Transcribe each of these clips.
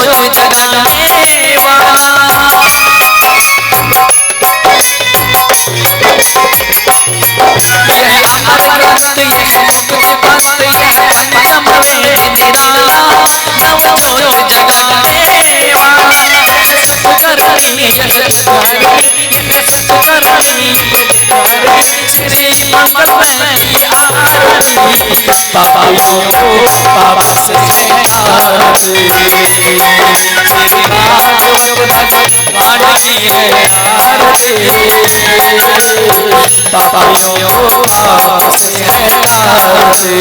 जगाने वाला। यह अमृत यह मुक्त पंथ यह परम वेद निराला, नवजोत जगाने वाला। सत्कर्मी यह सत्कर्मी श्री मंगलमय की आरती, पापियों को पाप से छुड़ाने, श्री भगवान की है आरती, पापियों को पाप से हटाते।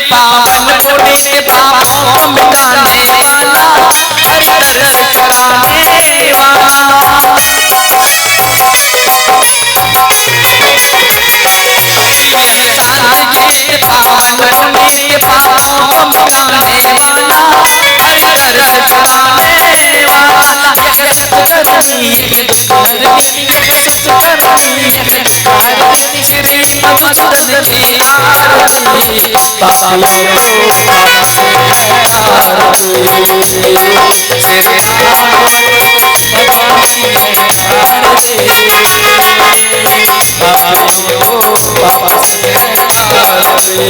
पावन पुनीत पापों को मिटाने वाला, हरि दर्श कराने वाला। यह सात पावन पुनीत पापों को मिटाने वाला, हरि दर्श कराने वाला। यह सत्कर्मी यह सत्कर्मी श्री मधुसूदन की आरती, पापियों को पाप से हटाते, श्री राम भगवान की है आरती, पापियों को पाप से हटाते।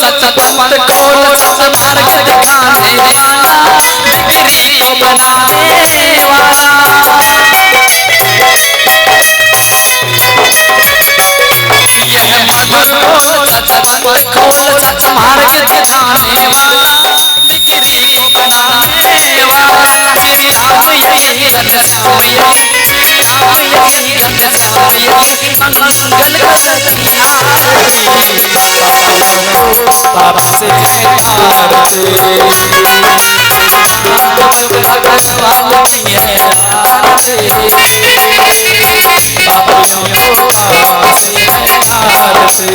सतमत खोल सतमार्ग दिखाने वाला, बिगड़ी को बनाने वाला। यह मधुर बोल सतमत खोल सतमार्ग दिखाने वाला, बिगड़ी को बनाने वाला। श्री राम यही घनश्याम यही, श्री राम यही घनश्याम यही, मंगल करती आरती, पाप से हटाते, भगवान की है आरती, पापियों को पाप से हटाते।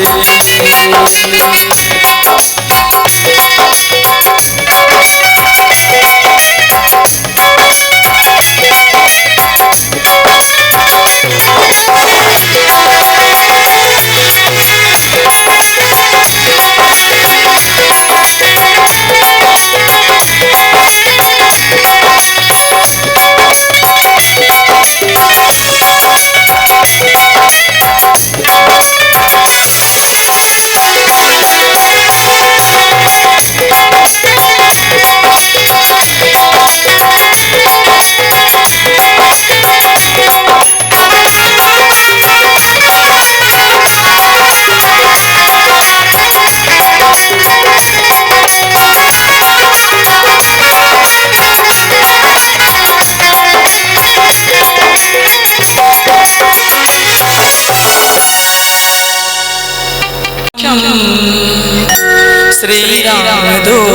श्रीरामदूतम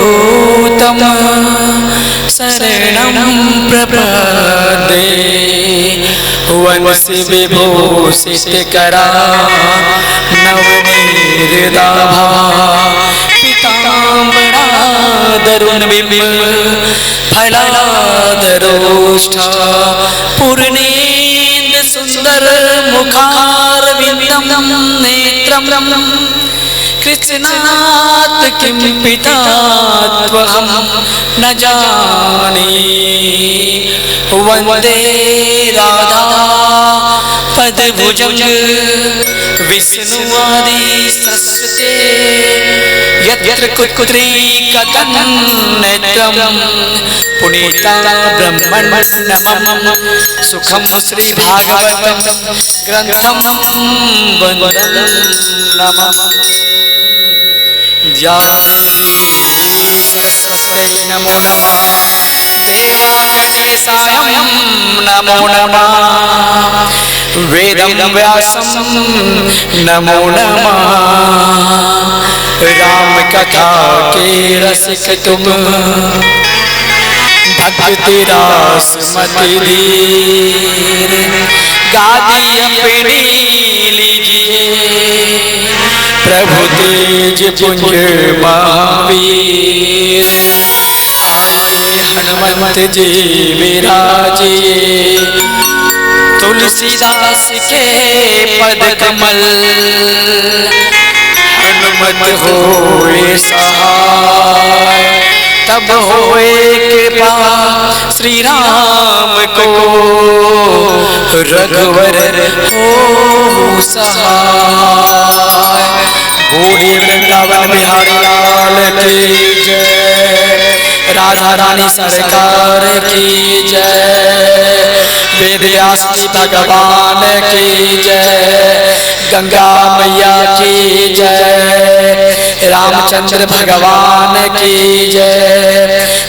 शरणं प्रपद्ये वंशी विभूषित करा नवनीरदाभा पीताम्बरा दरुण बिंब फलादरोष्ठा पूर्णेन्दु सुंदर मुखारविंदं नेत्रं कृष्णात् किं पिता त्वहं न जाने वंदे राधा पदभुजं विष्णुवादी सरस्वते यत्र कुत्रैकतन्नेत्रं पुनीता ब्रह्मण्डमं सुखं श्री भागवतं ग्रंथं वन्दं नमः नमो नमः देवानीशायं नमो नमः वेदं व्यासं नमो नमः राम कथा के रसिक तुम भक्ति रास मति धीर गादी अपनी लीजिए प्रभु तेज पुंज महावीर हनुमंत जी विराजिए तुलसीदास के पद कमल हनुमत होए सहाय तब होए कृपा श्री राम को रघुवर हो सहाय। बोले वृंदावन बिहारी लाल की जय, राधा रानी सरकार की जय, वेदव्यास भगवान की जय, गंगा मैया की जय, रामचंद्र भगवान की जय,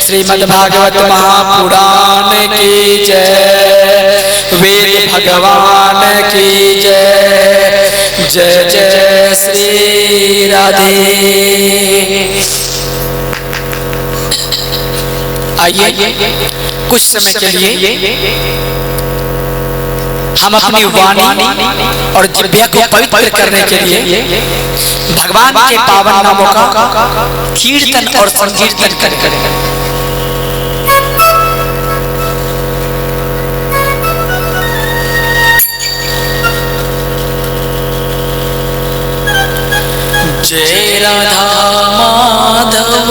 श्रीमद् भागवत महापुराण की जय, वेद भगवान की जय, जय जय श्री राधे। आइए कुछ समय के लिए हम अपनी वाणी और जिह्वा को पवित्र करने के लिए भगवान के पावन नामों का कीर्तन और संकीर्तन करें। जय राधा माधव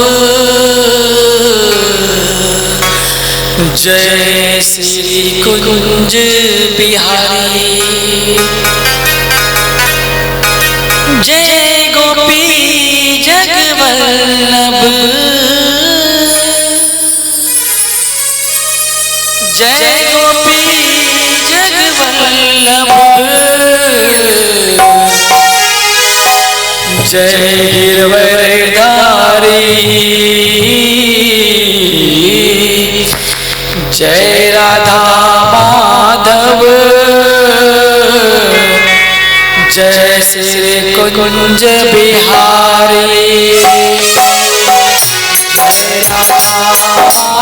जय श्री कुंज बिहारी, जय गोपी जगवल्लभ, जय गोपी जगवल्लभ, जय गिरवरधारी, जय राधा माधव, जय श्री कुंज बिहारी, जय राधा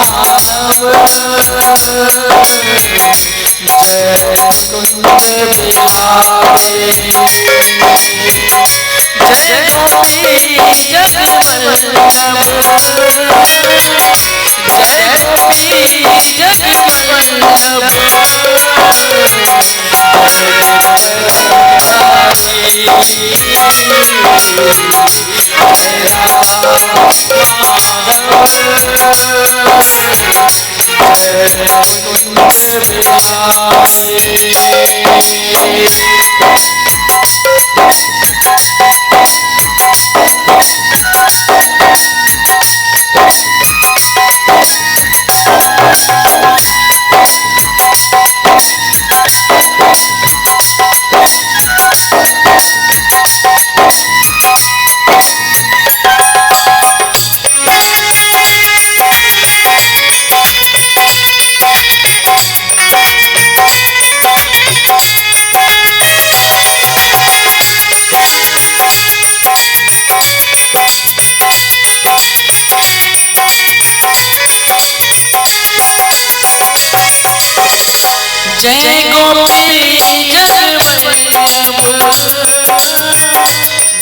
माधव, जय कुंज बिहारी, जय गोपी जगवल्लभ, जय गोपी जगवल्लभ,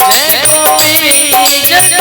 जय गोपी जय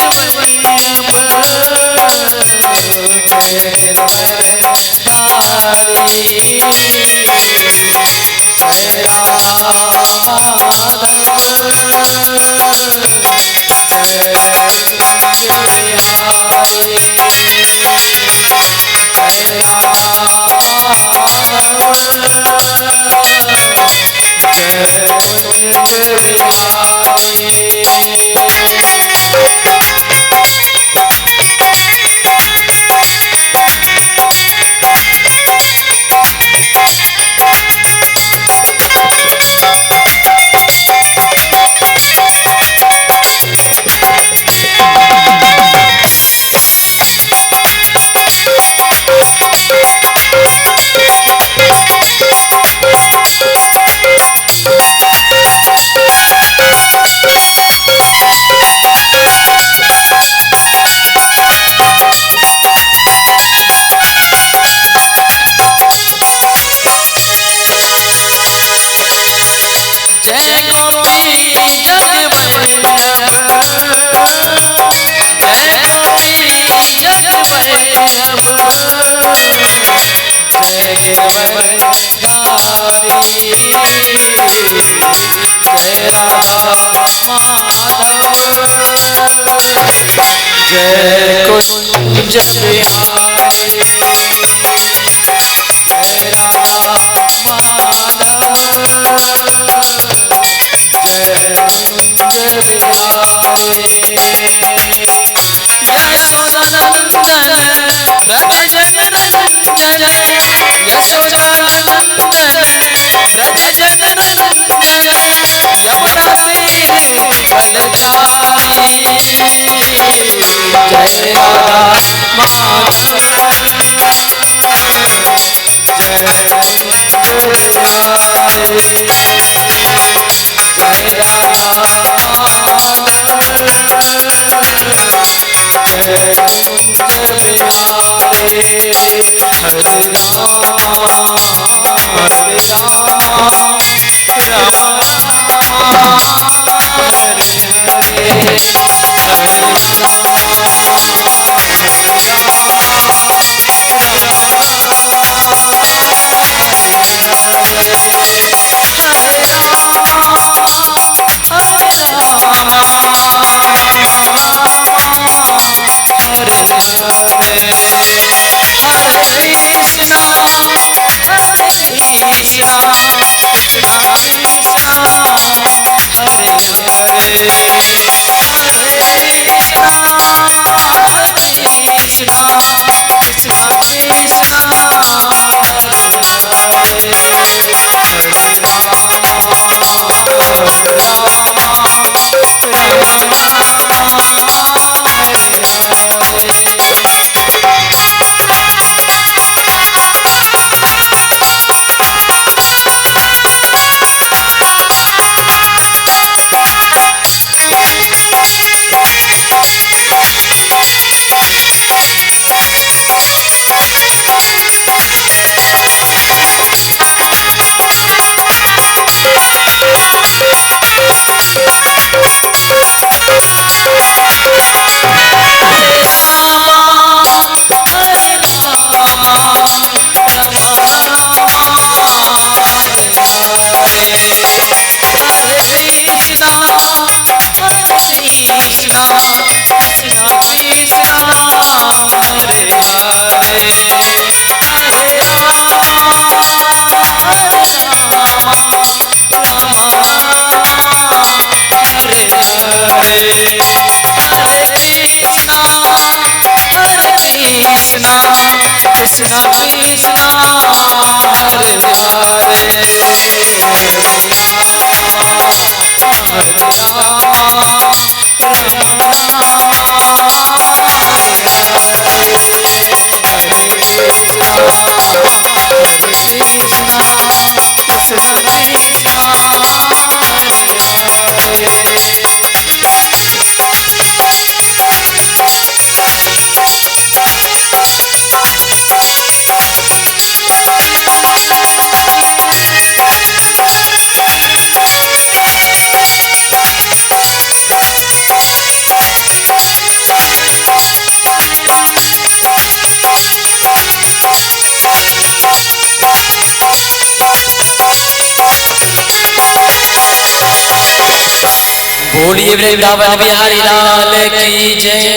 बोलिए वृंदावन बिहारी लाल की जय,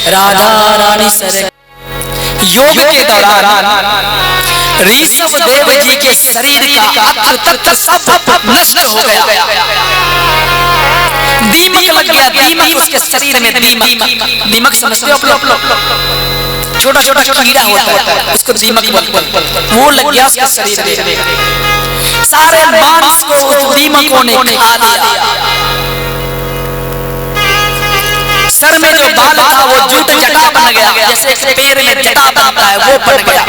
राधा रानी सर। योग के दौरान ऋषभ देव जी के शरीर का अत्र तत्र सब नष्ट हो गया, दीमक लग गया, दीमक उसके शरीर में, दीमक समझते हो आप लोग, छोटा छोटा कीड़ा होता है उसको दीमक बोलते हैं, वो लग गया उसके शरीर में, सारे मांस को उस दीमकों ने खा लिया, सर में जो बाल था वो जूट जटा बन गया, जैसे एक पैर में जटा बनता है वो बन गया,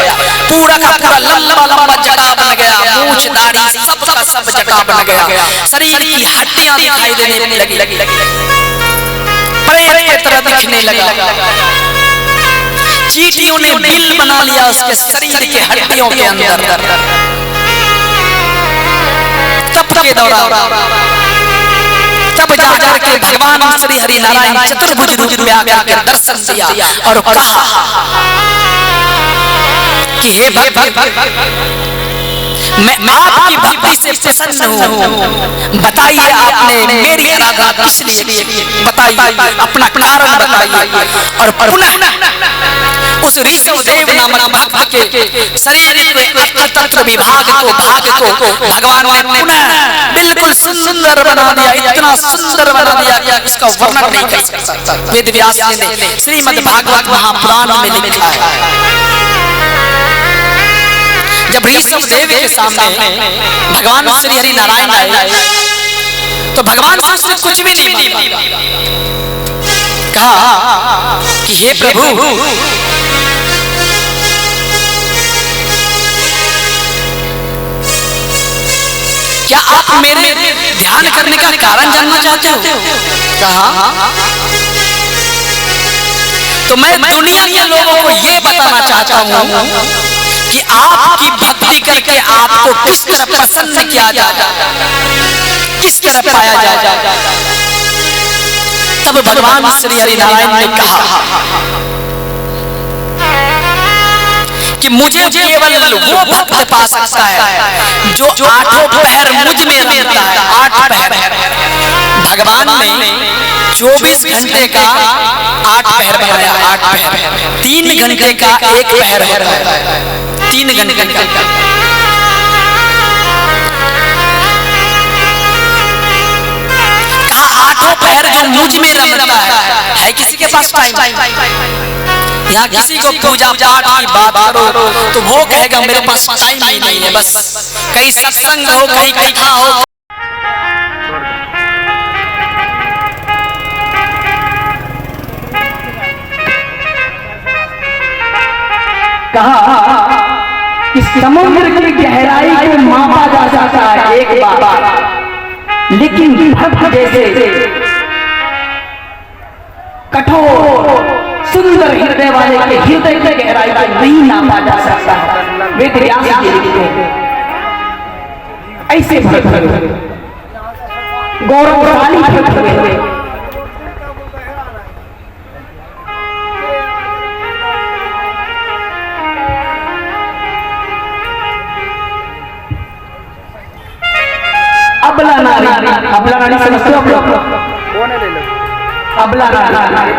पूरा का पूरा लंबा लंबा जटा बन गया, मूंछ दाढ़ी सब का सब जटा बन गया, शरीर की हड्डियां दिखाई देने लगी, प्रेत की तरह दिखने लगा, चींटियों ने बिल बना लिया उसके शरीर के हड्डियों के अंदर। तप के दौरान तब जा के भगवान श्री हरि नारायण चतुर्भुज रूप में आकर दर्शन दिया और कहा कि हे भक्त, मैं आपकी भक्ति से प्रसन्न हूँ, बताइए आपने मेरी आराधना किस लिए की, बताइए अपना कारण बताइए। और पुनः उस ऋषभ देव नामक भक्त के शरीर के तत्र विभाग को, भाग को भगवान ने पुनः बिल्कुल सुंदर बना दिया, इतना सुंदर बना दिया इसका वर्णन नहीं कर सकता। वेद व्यास ने श्रीमद् भागवत महापुराण में लिखा है, जब ऋषभ देव के सामने भगवान श्री हरि नारायण आए तो भगवान से उसने कुछ भी नहीं मांगा, कहा कि हे प्रभु, क्या आप मेरे ध्यान करने का कारण जानना चाहते हो? कहा तो मैं दुनिया के लोगों को ये बताना चाहता हूँ कि आपकी भक्ति करके आपको किस तरह प्रसन्न किया जाए, किस तरह पाया जाए। तब भगवान श्री हरि नारायण ने कहा कि मुझे केवल वो भक्त पा सकता है जो आठों पहर मुझ में रमता है। 8 पहर भगवान ने 24 घंटे का 8 पहर बनाया, 8 पहर, 3 घंटे का 1 पहर होता है, 3 घंटे का। कहा 8 पहर जो मुझ में रमता है किसी के पास टाइम? यहाँ किसी को पूजा पाठ की बात करो तो वो कहेगा मेरे पास टाइम ही नहीं है, बस कहीं सत्संग हो, कहीं कथा हो। कहा कि समुद्र की गहराई को मापा जा सकता है एक बार, लेकिन भक्त जैसे कठोर सुंदर हृदय वाले के हृदय की गहराई को नहीं नापा जा सकता है। वेद व्यास जी लिखते हैं ऐसे भक्त गौरवशाली भक्त हुए। अबला नारी समझते हो? अबला नारी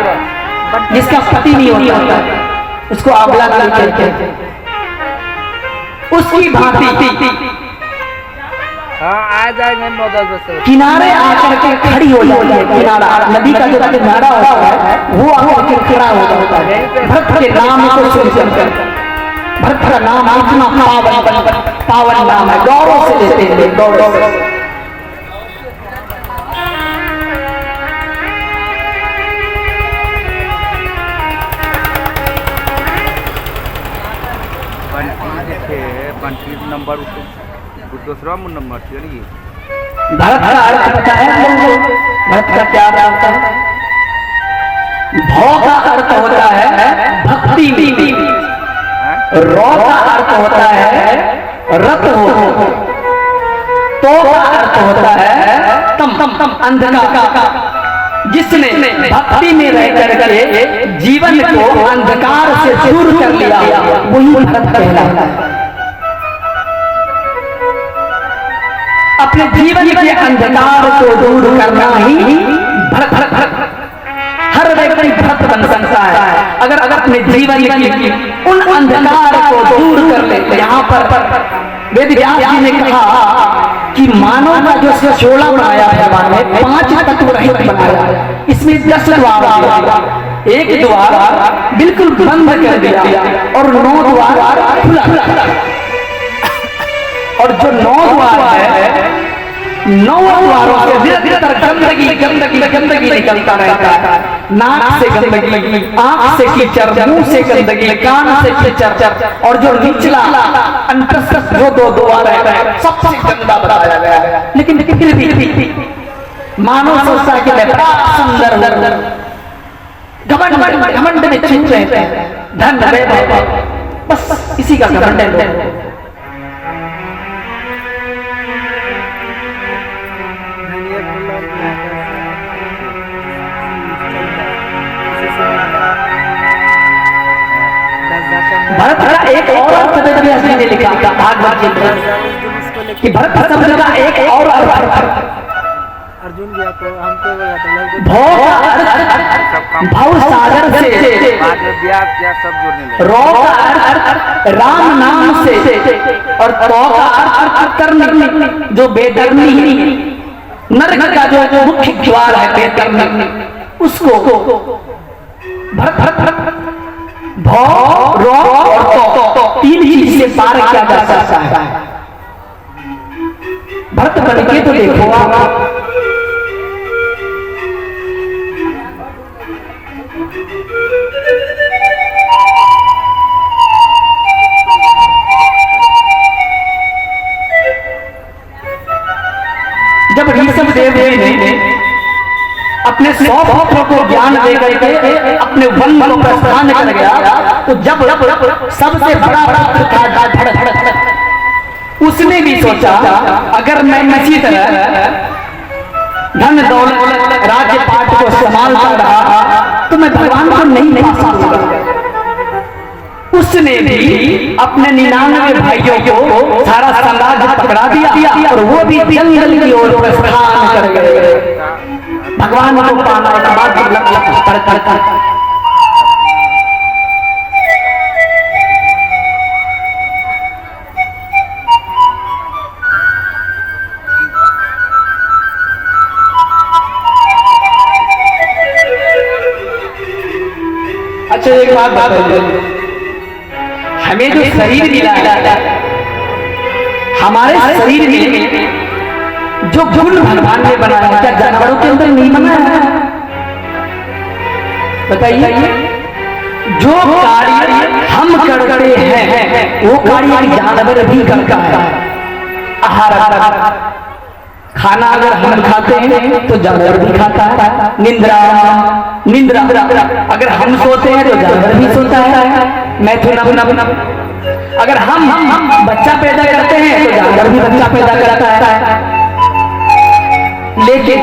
जिसका पति नहीं होता उसको अबला नारी कहते हैं। उसकी भांति किनारे आकर के खड़ी हो जाती है। किनारा नदी का जो किनारा होता है वो आकर के खड़ा हो जाता है भक्त के नाम को सुनकर। भक्त का नाम इतना पावन नाम है, गौरव से लेते हैं, गौरव से। नंबर दूसरा नंबर भरत का अर्थ पता है? भरत का क्या अर्थ है? भौ का अर्थ होता है भक्ति में, रौ का अर्थ होता है रत हो, तो का अर्थ होता है तम अंधकार। जिसने भक्ति में रह करके जीवन को अंधकार से दूर कर लिया वही भरत कहलाता है। अपने जीवन के अंधकार को दूर करना ही हर व्यक्ति भक्त बन सकता है अगर अपने जीवन की उन अंधकार को दूर कर ले। यहाँ पर वेद व्यास जी ने कहा कि मानव का जो चोला बनाया है भगवान ने 5 तत्व रहित बनाया, इसमें 10 द्वार दिया, एक द्वार बिल्कुल बंद कर दिया और 9 द्वार खुला। और जो 9 द्वार है 9 द्वारों से निरंतर गंदगी निकलता रहता है। नाक से गंदगी, आंख से कीचड़, मुंह से गंदगी, कान से कीचड़, और जो निचला अंतस्थ जो 2 द्वार है सबसे गंदा बताया गया है। लेकिन फिर भी मानव सोचता है कि मैं बड़ा सुंदर घमंड में छूट रहते हैं, धन वैभव, बस इसी का घमंड है। भरत का एक और अर्थ वेद व्यास जी ने लिखा था भागवत जी में कि भरत शब्द का एक और अर्थ अर्जुन जी आपको हमको भाव सागर से क्या सब जोड़ने लगे। रो का अर्थ राम नाम से और तो का अर्थ करनी जो बेदर्मी नरक का जो मुख्य द्वार है बेदर्मी उसको भरत भौ रो और तो 3 चीज से पार किया जा सकता है। भरत बन के तो देखो जब ऋषभ देव ने अपने 100 भक्तों को ज्ञान दे करके अपने वन को प्रस्थान कर गया तो जब सबसे बड़ा था उसने भी सोचा अगर मैं इसी तरह धन दौलत राज्य पाठ को संभालता रहा तो मैं भगवान को नहीं पा सकता। उसने भी अपने 99 भाइयों को सारा साम्राज्य पकड़ा दिया और वो भी जंगल की ओर प्रस्थान कर गए भगवान को पाना के बाद। अच्छा एक बात बताइए, हमें जो शरीर मिला है हमारे शरीर में जो गुण भगवान ने बनाया क्या जानवरों के अंदर नहीं बना है? बताइए। जो कार्य हम करते हैं वो कार्य जानवर भी करता है। आहार खाना अगर हम खाते हैं तो जानवर भी खाता है। निंद्रा अगर हम सोते हैं तो जानवर भी सोता है। मैथुन अगर हम बच्चा पैदा करते हैं तो जानवर भी बच्चा पैदा करता है। लेकिन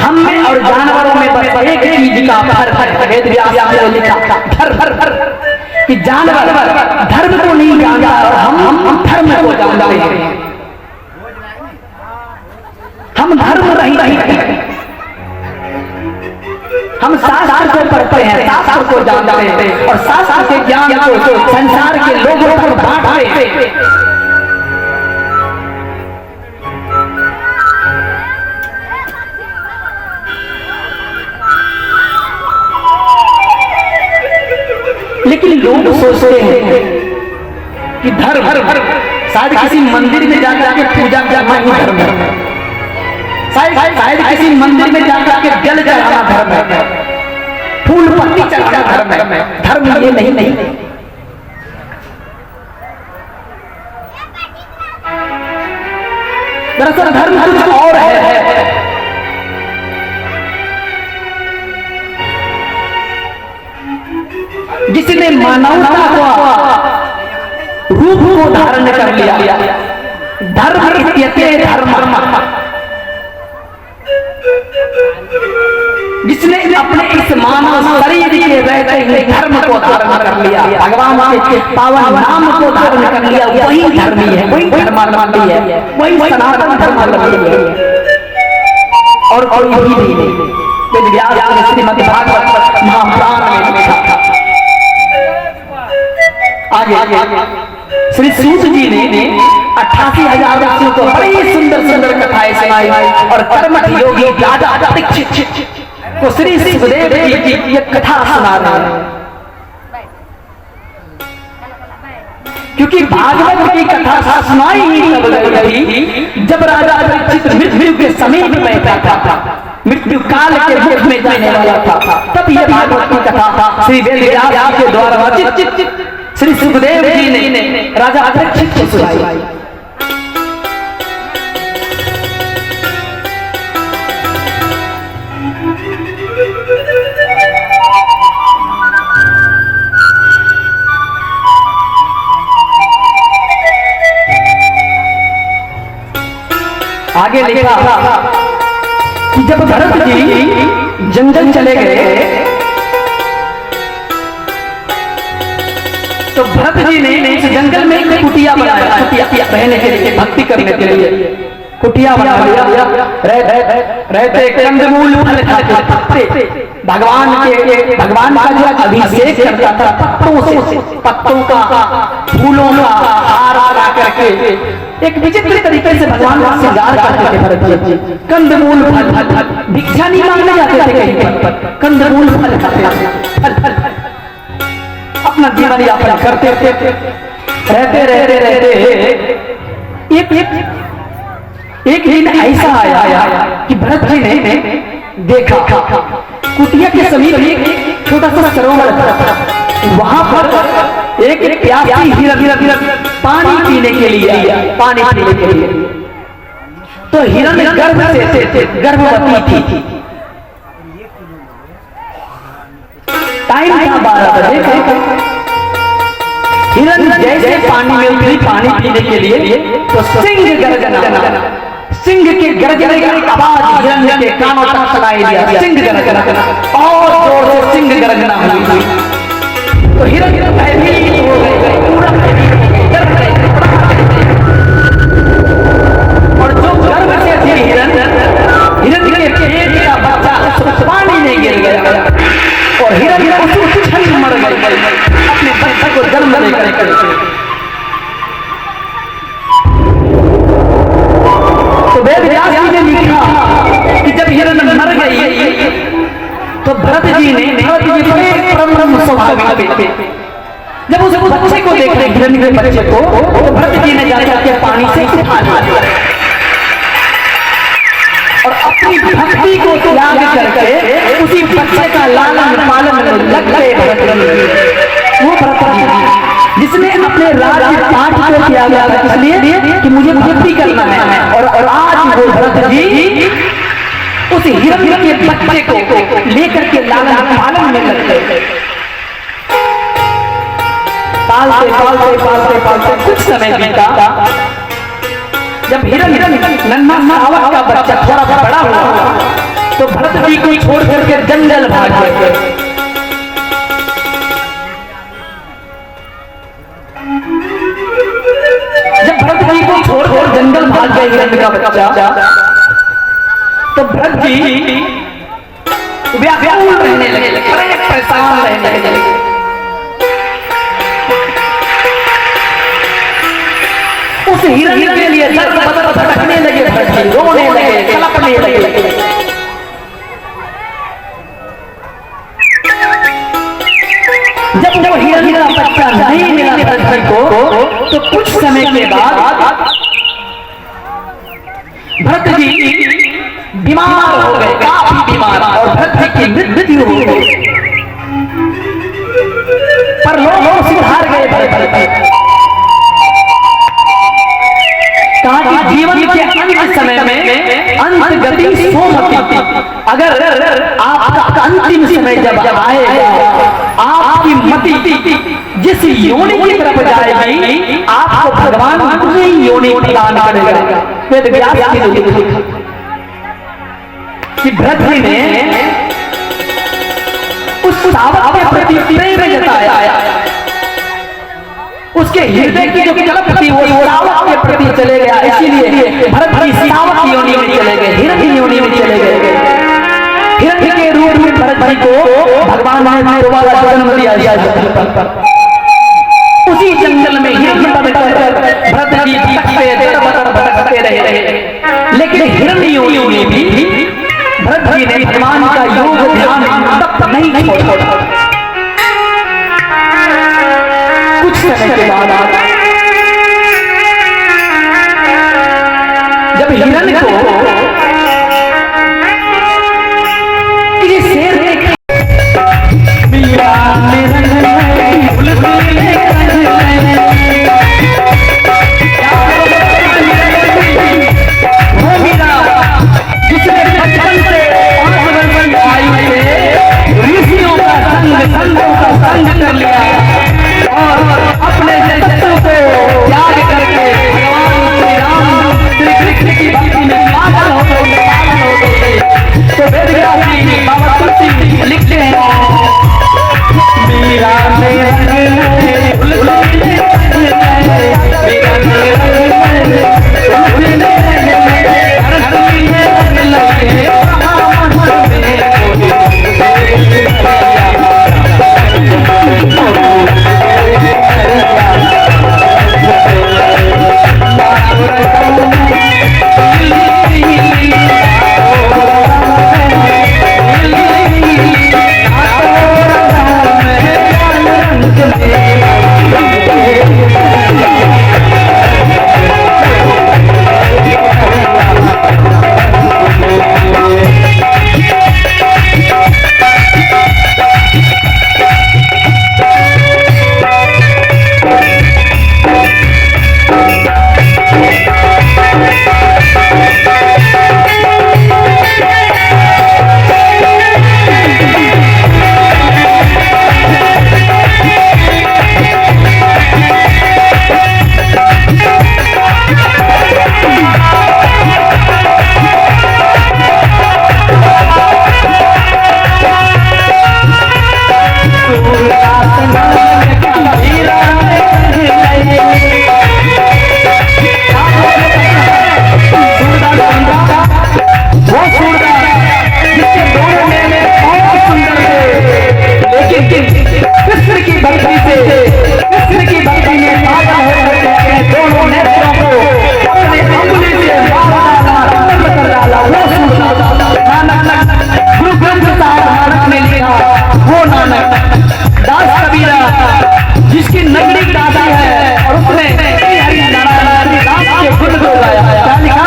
हम में और जानवरों में बस एक चीज का फर्क है। वेद व्यास ने लिखा धर्म कि जानवर धर्म को नहीं जानता और हम धर्म को जानते हैं। हम धर्म रही हम शास्त्र को पढ़ते हैं, शास्त्र को जानते हैं और शास्त्र के ज्ञान को संसार के लोगों तक बांटते हैं। लेकिन लोग सोचते हैं कि धर्म शायद किसी मंदिर में जाकर के पूजा करना ही धर्म है। शायद किसी मंदिर में जाकर के जल चढ़ाना धर्म है, फूल पत्ती चढ़ाना धर्म है। धर्म ये नहीं। दरअसल धर्म कुछ और है। जिसने मानवता को रूप को धारण कर लिया। धर्म जिसने अपने इस मानव शरीर के रहते हुए धर्म को धारण कर लिया, भगवान के पावन नाम को धारण कर लिया, वही धर्मी है, वही धर्मावलंबी है, वही सनातन धर्मावलंबी है। और कोई भी नहीं। वेद व्यास ने श्रीमद् भागवत महापुराण में लिखा था। आगे श्री सूत जी ने 88,000 वर्षों को बड़ी सुंदर सुंदर कथाएं सुनाई और कर्मठ योगी राजा दीक्षित को श्री सुखदेव जी की ये कथा सुना रहे हैं। क्योंकि भागवत की कथा सुनाई ही तब गई जब राजा दीक्षित मृत्यु के समीप बैठा था, मृत्यु काल के मुख में जाने वाला था, तब यह भागवत की कथा श्री वेद व्यास के द्वारा श्री सुखदेव जी ने राजा दीक्षित को सुनाई। आगे लिखा कि जब भरत जी जंगल चले गए तो भरत जी ने इस जंगल में एक कुटिया बनाया, कुटिया रहने के लिए, भक्ति करने के लिए कुटिया बना लिया। रहते कंदमूल फल खाते, पत्ते, भगवान का जो अभिषेक करता था पत्तों का फूलों का हार लगा करके एक विचित्र तरीके से भगवान का श्रृंगार करते थे भरत जी। कंदमूल फल, भिक्षा नहीं मांगने जाते थे कहीं पर, कंदमूल फल खाते, अपना जीवन यापन करते रहते एक दिन ऐसा आया कि भरत जी ने देखा कुटिया के समीप एक छोटा सा सरोवर था। वहां पर एक प्यासी हिरण पानी पीने के लिए तो हिरण गर्भवती थी। टाइम था 12 बजे। हिरण जैसे पानी में उतरी पानी पीने के लिए तो सिंह के गरजने की आवाज हिरण के कानों तक सुनाई दिया। सिंह गरजना और जोर से सिंह गरजना हुई तो हिरण भयभीत हो गए, पूरा भयभीत हो गए, डर गए और जो गर्भ से थी हिरण के पेट का बच्चा पानी में गिर गया और हिरण उसी क्षण मर गई अपने बच्चे को जन्म देकर। तो वेद व्यास जी ने लिखा कि जब हिरण मर गई तो भरत जी बड़े परम स्वाभाविक थे। जब उस बच्चे को देख रहे हिरण के बच्चे को तो भरत जी ने जाकर के पानी से उठा लिया और अपनी भक्ति को त्याग करके उसी बच्चे का लालन पालन लग गए। वो भरत जी जिसने अपने राज्य पाठ को त्यागा इसलिए कि मुझे भक्ति करना है और आज वो भरत जी उस हिरण के बच्चे को लेकर के लालन पालन में लग गए। पालते कुछ समय बीता। जब हिरण नन्हा सावक का बच्चा थोड़ा बड़ा हुआ तो भरत जी को छोड़ करके जंगल भाग गए। जब भरत जी को छोड़ जंगल भाग गए हिरण का बच्चा तो भरत जी व्याकुल रहने लगे, परेशान रहने लगे। उस हिरण के लिए दर्द बदर भटकने लगे, रोने लगे, कलपने लगे। जब वो हिरण का बच्चा नहीं मिला भरत जी को तो कुछ समय के बाद भरत जी बीमार हो गए, काफी बीमार, और भरत जी की मृत्यु हो गई। पर लोग सुधार गए भरत जी। कहा कि जीवन के अंत समय में अंत गति सोमति, अगर आपका अंतिम समय जब आएगा आपकी मति जिस योनि की तरफ जाएगी आपको भगवान उसी योनि प्रदान करेगा। वेद व्यास जी ने लिखा कि भरत जी ने उस सावक के प्रति प्रेम जताया, उसके हृदय की जो कलप थी वो सावक के प्रति चले गया, इसीलिए भरत जी सावक योनि में चले गए, हिरण योनि में चले गए। जी को भगवान ने दोबारा जन्म दिया। उसी जंगल में भरत जी भटकते रहे, लेकिन हिरण्मयी ने भी भरत जी ने भगवान का योग ध्यान तब नहीं छोड़ा। कुछ समय के बाद जब हिरण को ये शेर देखा, मीरा मेरा वो मीरा जिसने बचपन से 5 वर्ष की आयु से ऋषियों का संग, संतों का संग कर लिया और अपने शत्रु को त्याग करके भगवान श्री राम श्री कृष्ण की भक्ति में पागल हो गए। तो वेदव्यास जी बाबा तुलसी लिखते हैं, मीरा मेरा जिसकी नगरी दादा है और उसने नारायण दास के गुण को गाया। क्या लिखा?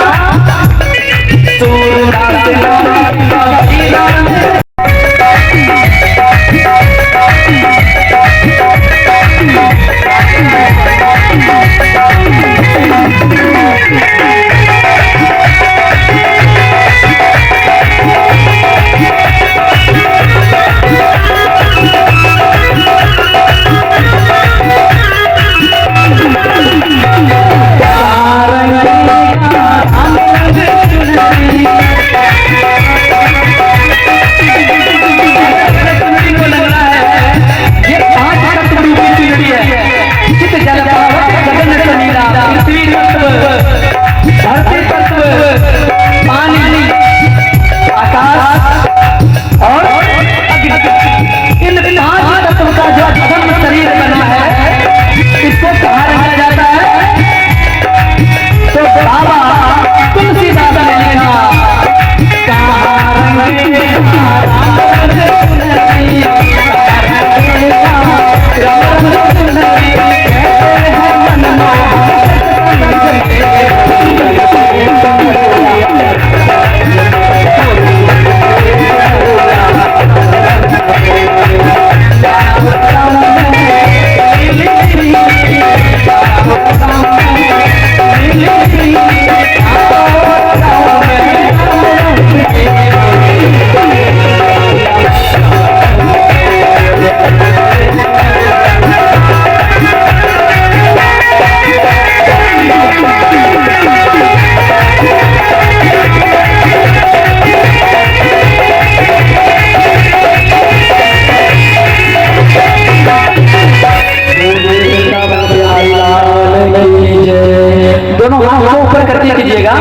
दोनों हाथ को ऊपर कर लीजिएगा,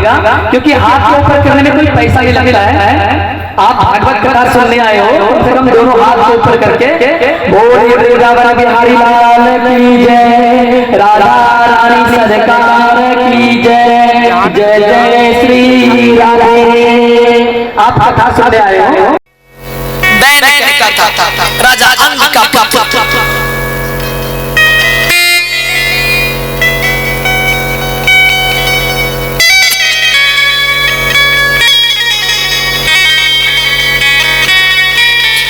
क्योंकि हाथ को ऊपर करने में कोई पैसा नहीं लगता है। आप भागवत कथा सुनने आए हो, कम से कम दोनों हाथ को ऊपर करके बोलिए वृंदावन बिहारी लाल की जय, राधा रानी सरकार की जय, जय जय श्री राधे। आप कथा सुनने आए हो। बैन की कथा, राजा अंग का पुत्र।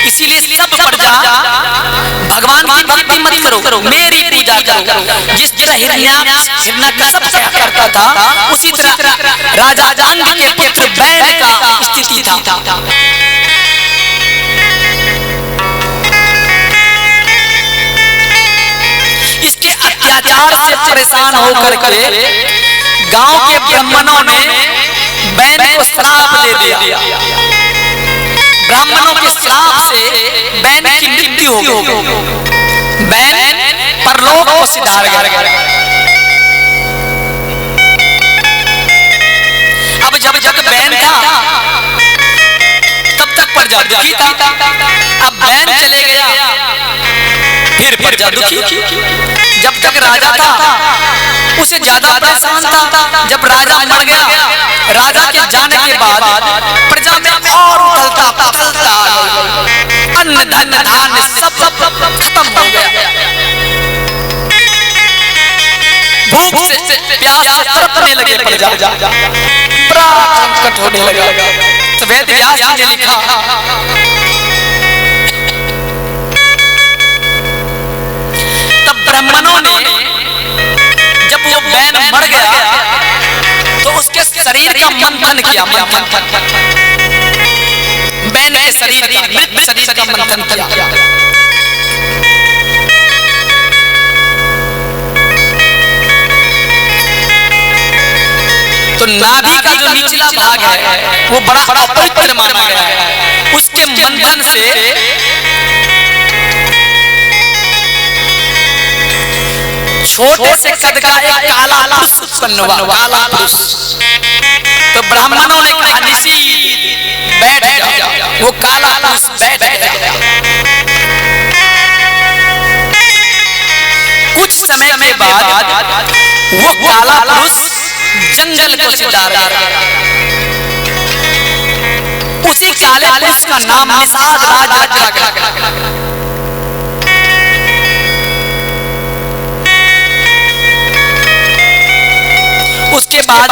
इसीलिए सब प्रजा भगवान की भक्ति मत करो, मेरी पूजा करो। जिस तरह हिरण्यकश्यप क्या करता था, उसी तरह राजा अंग के पुत्र बैन का स्थिति था। इसके अत्याचार से परेशान होकर के गांव के ब्राह्मणों ने बैन को श्राप दे दिया। ब्राह्मणों के श्राप से बैन की मृत्यु हो गई। बैन परलोक को सिधार गया। अब जब जब बैन था तब तक प्रजा दुखी था। अब बैन चले गया, फिर प्रजा दुखी। जब तक राजा था उसे ज्यादा परेशान था। जब राजा मर गया, राजा के जाने के बाद प्रजा में और उथलता पुथलता, अन्न धन धान्य सब खत्म हो गया। भूख से प्यास से तड़पने लगे प्रजा, बड़ा संकट होने लगा। तो वेद व्यास जी ने लिखा, तब ब्राह्मणों ने जब वो बैन मर गया तो उसके शरीर का मंथन किया। बैन के शरीर का, मृत शरीर का मंथन किया। तो नाभि का जो निचला भाग है वो बड़ा अपवित्र माना गया है। उसके मंथन से छोटे से कद का एक काला पुरुष उत्पन्न हुआ। काला पुरुष। तो ब्राह्मणों ने कहा, निषीद बैठ जाओ। वो काला पुरुष बैठ गया। कुछ समय के बाद वो काला पुरुष जंगल को सिधार गया। उसी काले पुरुष का नाम निषाद राज रखा गया। उसके बाद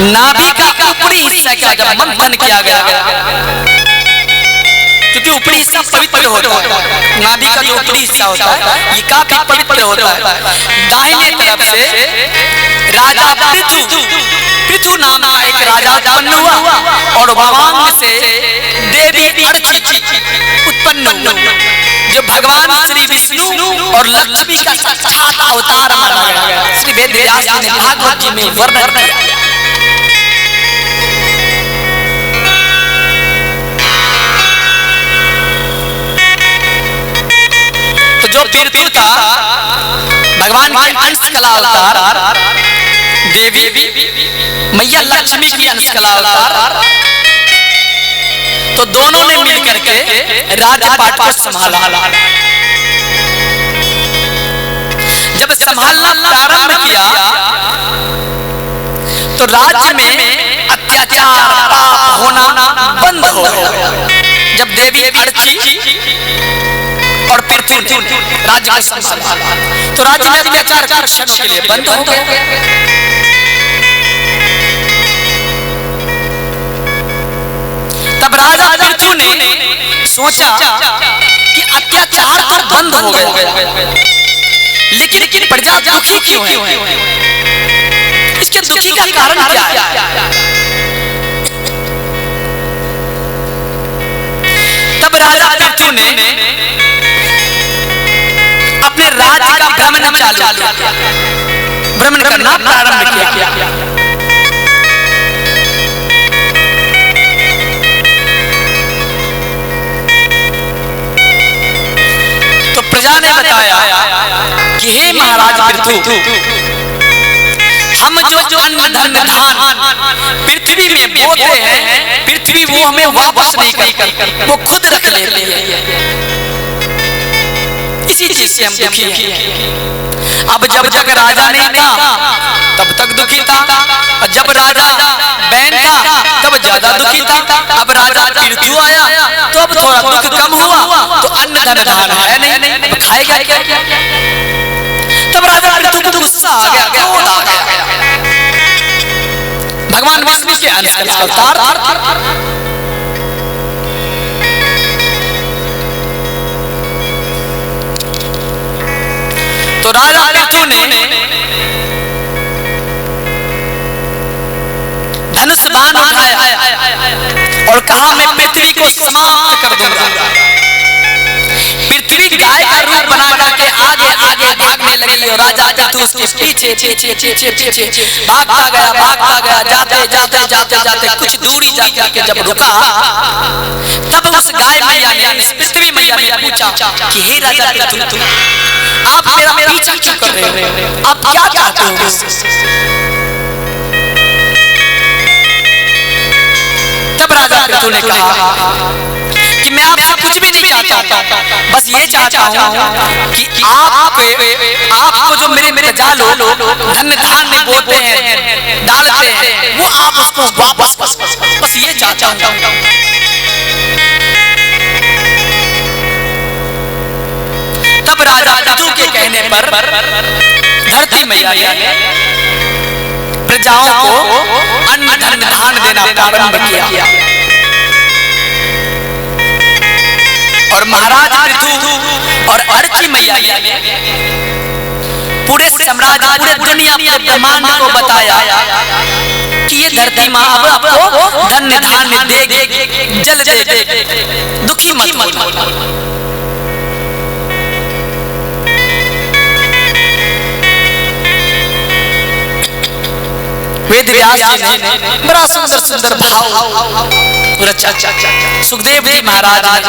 नाभि का ऊपरी हिस्सा का जब मंथन किया गया, क्योंकि ऊपरी हिस्सा पवित्र होता है, नाभि का जो ऊपरी हिस्सा होता है ये काफी पवित्र होता है। दाहिने तरफ से राजा पृथु नाम का एक राजा उत्पन्न हुआ और वामांग से देवी अर्ची उत्पन्न हुई, जो भगवान श्री विष्णु और लक्ष्मी का साक्षात अवतार माना गया। श्री वेद व्यास जी ने भागवत जी में वर्णन किया। तो जो पृथु था भगवान के अंश कला अवतार, देवी मैया लक्ष्मी की अंश कला अवतार, तो दोनों ने मिलकर के राजपाट को संभाला। जब संभालना प्रारंभ किया तो राज्य में अत्याचार पाप होना बंद हो गया। जब देवी अर्ची और पृथु ने राज्य को संभाला तो राज्य में अत्याचार कुछ समय के लिए बंद हो गया। तब राजा पृथु ने सोचा कि अत्याचार तो बंद हो गया, लेकिन प्रजा दुखी क्यों है? इसके दुखी का कारण क्या है? तब राजा पृथु ने अपने राज्य का भ्रमण चालू किया, भ्रमण करना प्रारंभ किया। प्रजा ने बताया कि हे महाराज पृथु, हम जो अन्न धन धान पृथ्वी में बो रहे हैं, पृथ्वी वो हमें वापस नहीं करती, वो खुद रख लेती है। इसी चीज से हम दुखी हैं। अब जब जब राजा नहीं था तब तक दुखी था, और जब राजा बैन था तब ज्यादा दुखी था। अब राजा पृथु आया तो अब थोड़ा दुख कम हुआ, तो अन्न धन धान है नहीं, अब खाएगा क्या? तब राजा पृथु को गुस्सा आ गया, क्रोध आ गया। भगवान विष्णु के अंश का अवतार, तो राजा पृथु ने धनुष बाण उठाया और कहा मैं पृथ्वी को समाप्त कर दूंगा। पृथ्वी गाय का रूप बना करके आगे आगे भागने लगी और राजा पृथु उसके पीछे पीछे पीछे पीछे भागता गया। जाते जाते जाते जाते कुछ दूरी जाकर के जब रुका, तब उस गाय मैया ने, इस पृथ्वी मैया ने पूछा कि हे राजा पृथु, आप मेरा पीछा क्यों कर रहे हो? आप क्या चाहते हो? तब राजा पृथु ने कहा कि मैं आपसे कुछ भी नहीं चाहता, बस ये चाहता हूँ कि आपको जो मेरे प्रजा लोग धन धान्य बोलते हैं, डालते हैं, वो आप उसको वापस, बस ये चाहता हूँ। तब राजा पृथु के कहने पर धरती मैया ने प्रजाओं को अन्न धन धान देना प्रारंभ किया, और महाराज पृथु और अर्ची मैया ने पूरे साम्राज्य, पूरे दुनिया, पूरे ब्रह्मांड को बताया कि ये धरती माँ अब आपको धन्य धान्य देगी, जल देगी, दुखी मत हो। वेद व्यास जी ने बड़ा सुंदर सुंदर भाव रचा। सुखदेव जी महाराज ने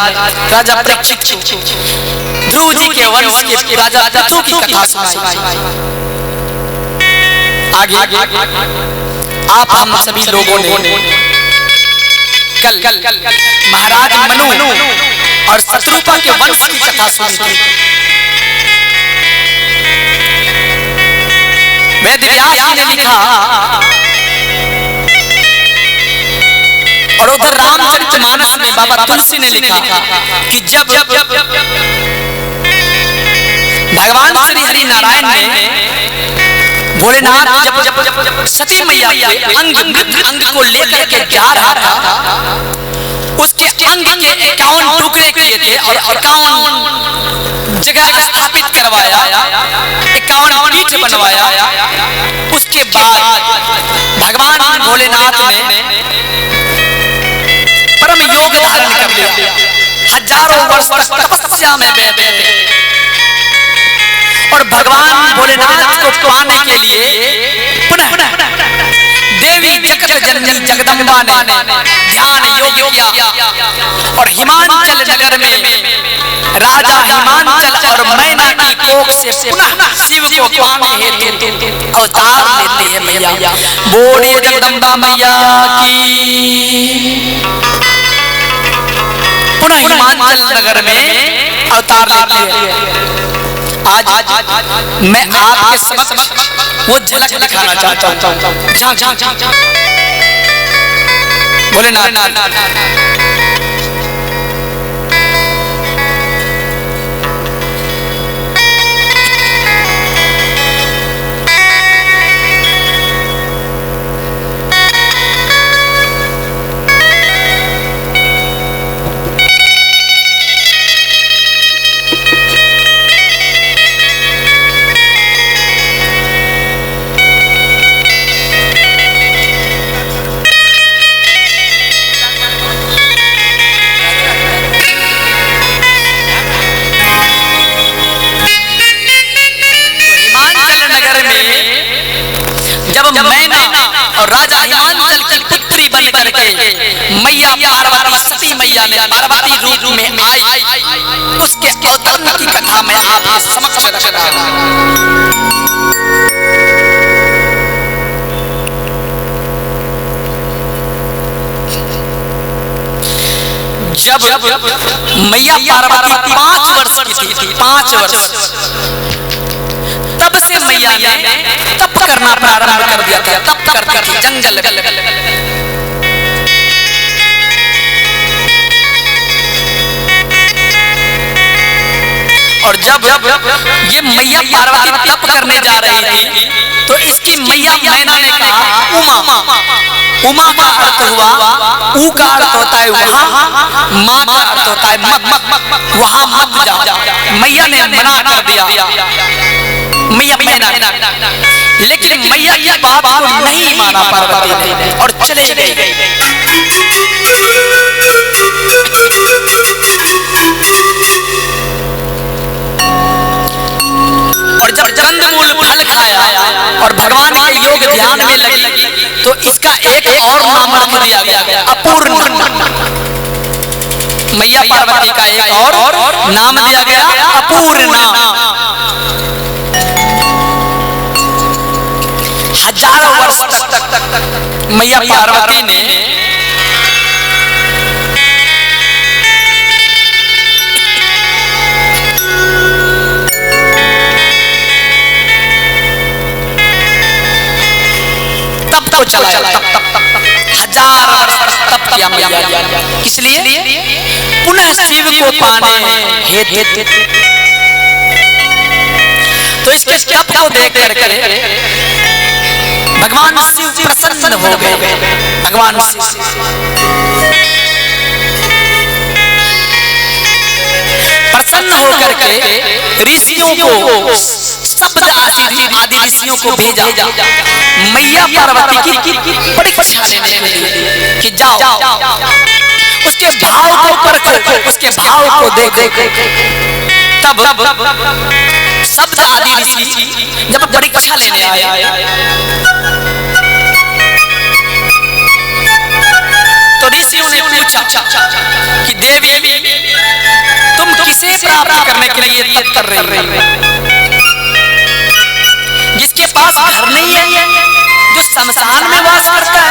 राजा परीक्षित ध्रुव जी के वंश के राजा पृथु की कथा सुनाई। आगे आप हम सभी लोगों ने कल महाराज मनु और शत्रुपा के वंश की कथा सुनी थी। वेद व्यास जी ने लिखा, और उधर रामचरितमानस में बाबा तुलसी ने लिखा कि जब भगवान श्री हरि नारायण ने भोलेनाथ जब सती मैया के अंग को लेकर के जा रहा था, उसके अंग के 51 टुकड़े किए थे और 51 जगह स्थापित करवाया, 51 पीठ बनवाया। उसके बाद भगवान भोलेनाथ ने परम योग धारण कर लिया, हजारों वर्ष तक तपस्या में बैठे और भगवान भोलेनाथ को पाने के लिए पुनः देवी जगत जननी जगदम्बा ने ध्यान योग किया और हिमांचल नगर में राजा हिमांचल और मैना की कोख से पुनः शिव को पाने हेतु अवतार लेते हैं मैया। बोलिए जगदम्बा मैया की। पुनः हिमांचल नगर में अवतार लेते हैं। आज मैं आपके समक्ष वो झलक दिखाना चाहता हूँ। भोलेनाथ जब मैना और राजा हिमांचल की पुत्री बन करके मैया पार्वती सती मैया ने पार्वती रूप में आई, उसके अवतरण की कथा मैं आपके समक्ष रख रहा हूं। जब मैया पार्वती 5 वर्ष की थी, 5 वर्ष, तब से मैया ने तप करना प्रारंभ कर दिया था। तप करती थी जंगल में। और जब ये मैया पार्वती तप करने जा रही थी तो इसकी मैया मैना ने कहा उमा। उमा का अर्थ हुआ, ऊ का अर्थ होता है वहां, माँ का अर्थ होता है मत, वहां मत जा। मैया ने मना कर दिया, मैया मैना, लेकिन मैया की बात को नहीं माना पार्वती ने और चले गई। और जब कंदमूल फल खाया और भगवान के योग ध्यान में लगी तो इसका एक और नाम रख दिया गया, अपूर्ण। मैया पार्वती का एक और नाम दिया गया, अपूर्णा। हजारों वर्ष तक मैया पार्वती ने तप को चलाया। हजार वर्ष तप किया मैया। किस लिए? पुनः शिव को पाने हेतु। तो इसके तप को देख करके भगवान शिव प्रसन्न हो गए। भगवान प्रसन्न होकर के ऋषियों को, शब्द आदि ऋषियों को भेजा मैया पार्वती की परीक्षा लेने के लिए कि जाओ उसके भाव को परखो, उसके भाव को देखो। तब शब्द आदि ऋषि जब परीक्षा लेने आए तो ऋषियों ने पूछा कि देवी तुम किसे प्राप्त करने के लिए तप कर रही हो? जिसके पास घर नहीं है, जो शमशान में वास करता है,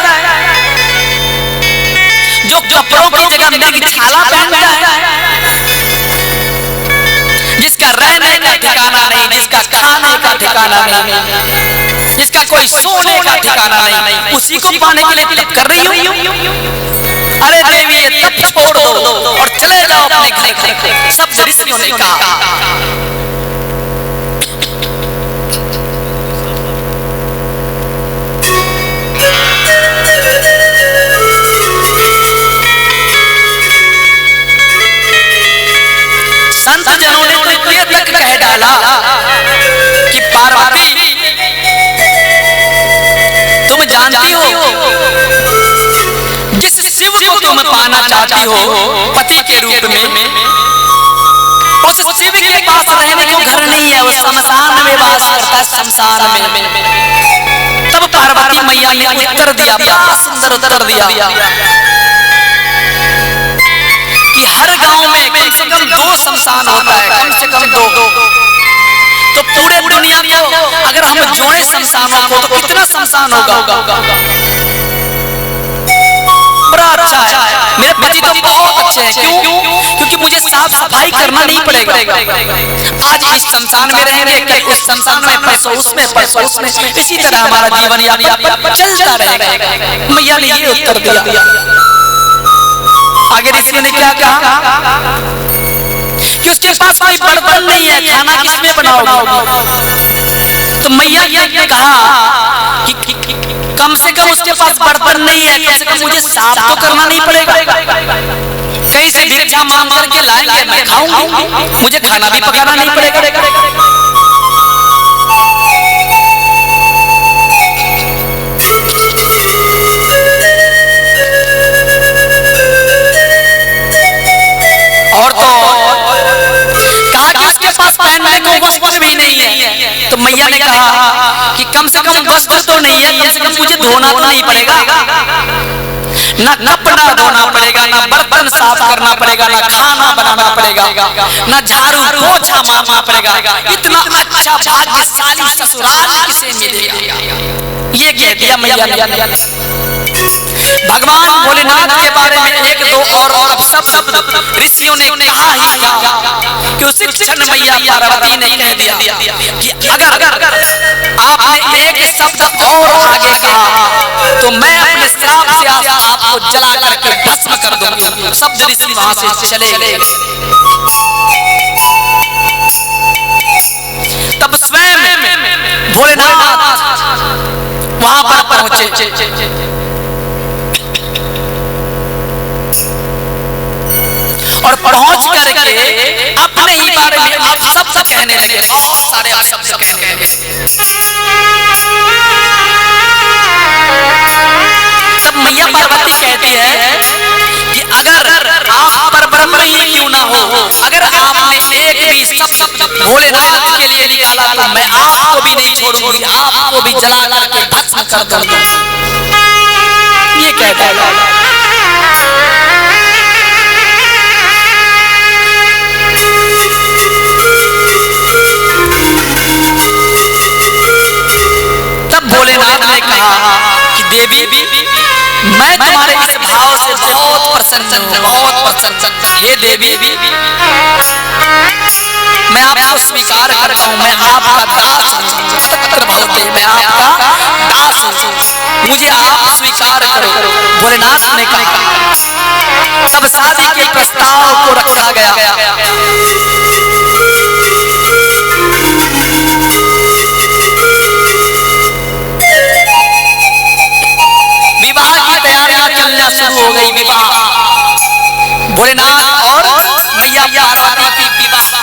जो कपड़ों की जगह मृगशाला पहनता है, जिसका रहने का ठिकाना नहीं, जिसका खाने का ठिकाना नहीं, जिसका कोई सोने का ठिकाना नहीं, उसी को पाने के लिए तप कर रही हो? अरे देवी ये तप छोड़ दो और चले जाओ अपने घर। सब ऋषियों ने कहा। संत जनों ने तो ये तक कह डाला कि पार्वती तुम जानती हो जिस शिव को तुम पाना चाहती हो पति के रूप में, उस शिव के पास रहने को घर नहीं है, वो शमशान में वास करता है, शमशान में। तब पार्वती मैया ने उत्तर दिया, बड़ा सुंदर उत्तर दिया कि हर गांव में कम से कम 2 शमशान होता है, कम से कम 2। तो पूरे दुनिया को अगर हम जोड़े शमशानों को तो कितना शमशान होगा? बड़ा अच्छा है। मेरे पति तो बहुत अच्छे हैं। क्यों? क्योंकि मुझे साफ सफाई करना नहीं पड़ेगा। आज इस शमशान में रह रहे कल उस शमशान में, परसों उसमें, परसों उसमें, इसी तरह हमारा जीवन यापन चलता रहेगा। मैया ने ये उत्तर दिया। आगे ऋषियों ने क्या कहा कि उसके पास कोई बर्तन नहीं है, खाना किसमें बनाओगे? तो मैया ने कहा कि कम से कम उसके पास बर्तन नहीं है, कम से कम मुझे साफ तो करना नहीं पड़ेगा। कहीं से भिक्षा मांग करके लाएंगे, मैं खाऊंगी, मुझे खाना भी पकाना नहीं पड़ेगा। और तो कहा कि उसके पास पहनने को वस्त्र भी नहीं है। तो मैया ने कहा कि कम से कम वस्त्र तो नहीं है, कम से कम मुझे धोना तो नहीं पड़ेगा, ना कपड़ा धोना पड़ेगा, ना बर्तन साफ करना पड़ेगा, ना खाना बनाना पड़ेगा, ना झाड़ू पोछा मारना पड़ेगा। इतना अच्छा भाग्यशाली ससुराल किसे मिलेगा? ये कह दिया मैया ने। भगवान भोलेनाथ के बारे में 1-2 और शब्द ऋषियों ने कहा ही था कि उसी क्षण मैया पार्वती ने कह दिया कि अगर आपने एक शब्द और आगे कहा तो मैं अपने श्राप से आपको जला करके भस्म कर दूंगी। सब ऋषि वहां से चले गए। तब स्वयं भोलेनाथ वहां पर पहुंचे और पहुंच करके अपने ही बारे में अपशब्द कहने लगे, बहुत सारे अपशब्द कहने लगे। तब मैया पार्वती कहती है कि अगर आप पर ब्रह्म ही क्यों ना हो, अगर आपने एक भी शब्द भोलेनाथ के लिए निकाला तो मैं आपको भी नहीं छोड़ूंगी, आपको भी जला करके भस्म कर दूंगी। ये कहता है। भोलेनाथ ने कहा कि देवी मैं तुम्हारे इस भाव से बहुत प्रसन्न हूँ, बहुत प्रसन्न। हे देवी मैं आपको स्वीकार करता हूँ, मैं आपका दास हूँ। तत्र भवते, मैं आपका दास हूँ, मुझे आप स्वीकार करो। भोलेनाथ ने कहा। तब शादी के प्रस्ताव को रखा गया। चलना शुरू हो गई। विवाह भोलेनाथ और मैया पार्वती की विवाह।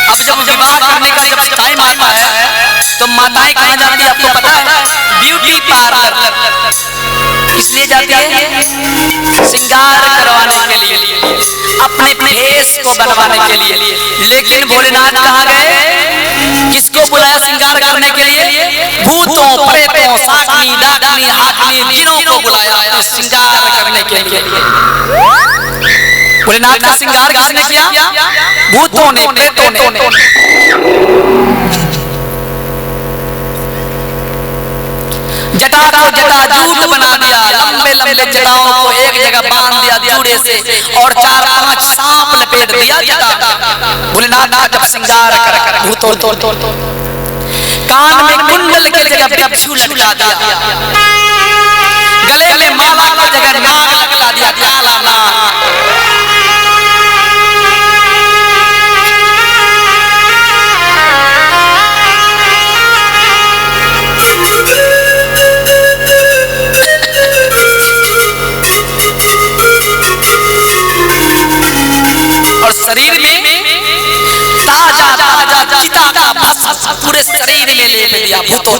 अब जब विवाह करने का जब टाइम आता है तो माताएं कहाँ जाती है आपको पता है? Beauty parlour. इसलिए जाती है श्रृंगार करवाने के लिए, अपने फेस को बनवाने के लिए। लेकिन भोलेनाथ कहाँ गए? किसको बुलाया श्रृंगार करने के लिए? भूतों, प्रेतों, शाकिनी, डाकिनी, हाकिनी, जिनों को बुलाया श्रृंगार करने के लिए। भोलेनाथ का श्रृंगार किसने किया? भूतों ने, प्रेतों ने। जटा को जटाजूट बना दिया, लंबे लंबे जटाओं को एक जगह बांध दिया जूड़े से और 4-5 सांप लपेट दिया जटा। भोलेनाथ का जब श्रृंगार कर भूतों कान में कुंडल की जगह बिच्छू लटका दिया, गले में माला की जगह नाग लटका दिया, काला नाग। और शरीर में ताजा ताजा चिता का भस्म पूरे शरीर में लेप दिया भूतों।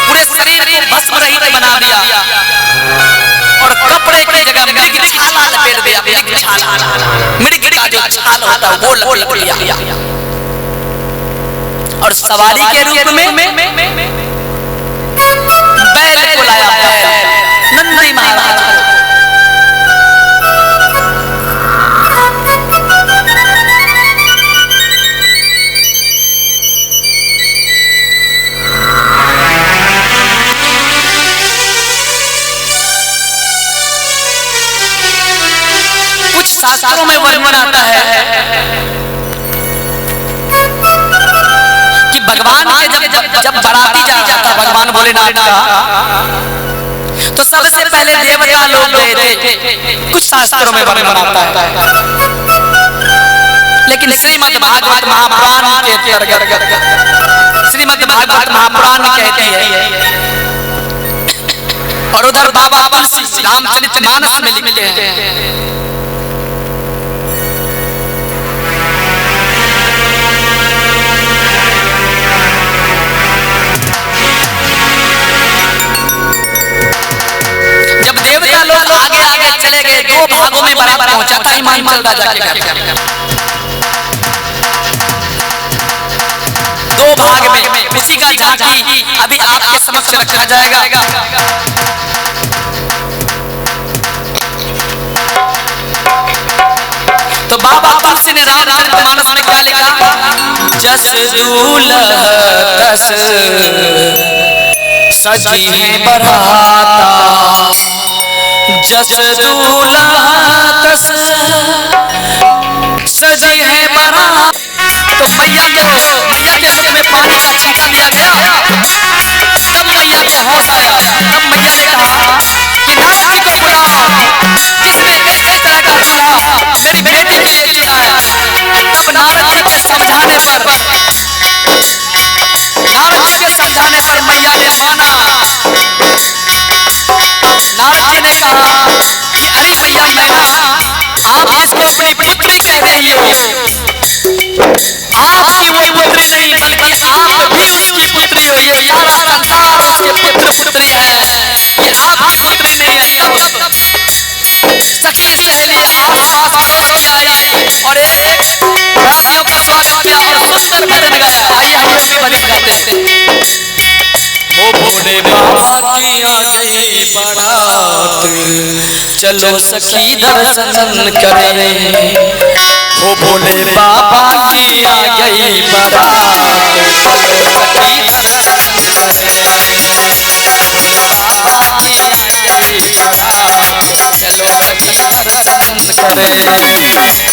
पूरे शरीर को भस्म रहित बना दिया और कपड़े की जगह मृग छाला लपेट दिया। मृग छाला, मृग का जो छाल होता है वो लपेट दिया। और सवारी के रूप में बैल को लाया, बैल नंदी महाराज। शास्त्रों में वर्णन आता है कि भगवान के जब बाराती जा रहा था भगवान भोलेनाथ का, तो सबसे पहले देवता लोग गए थे। कुछ शास्त्रों में वर्णन आता है, लेकिन श्रीमद् भागवत महापुराण के अंतर्गत श्रीमद् भागवत महापुराण कहती है। और उधर बाबा तुलसी रामचरितमानस में लिखते हैं देवता लोग आगे आगे चले गए, 2 भागों में बारात पहुंचा था हिमाचल राजा के घर। 2 भाग में उसी का झांकी अभी आपके समक्ष रखा जाएगा। तो बाबा तुलसी ने रामचरितमानस में क्या लिखा? जस दूल्हा तस सजी है बराता, जस दूल्हा तस सजी है बरात। तो मैया के सिर में पानी का छींटा दिया गया, तब मैया को होश आया। तब मैया ने कहा कि नारद जी को बुलाओ, जिसने इस तरह का दूल्हा मेरी बेटी के लिए चुना है। तब नारद जी के समझाने पर मैया ने माना। नारद जी ने कहा कि अरे मैया मैना, आप जिसको अपनी पुत्री कह रही हो, आपकी वो पुत्री नहीं बल्कि आप भी उसकी पुत्री हो। ये सारा संसार उसके पुत्र पुत्री है, ये आपकी पुत्री नहीं है। तब सखी सहेली आस पास पड़ोस में आई और एक बड़ा भव्य स्वागत किया और सुंदर भजन गाया। आइए हम लोग भी भजन गाते हैं। ओ भोले बाबा की आ गई बारात, चलो सखी दर्शन करें। ओ भोले बाबा की आ गई बारात, चलो सखी दर्शन करें। बाबा की आ गई बारात, चलो सखी दर्शन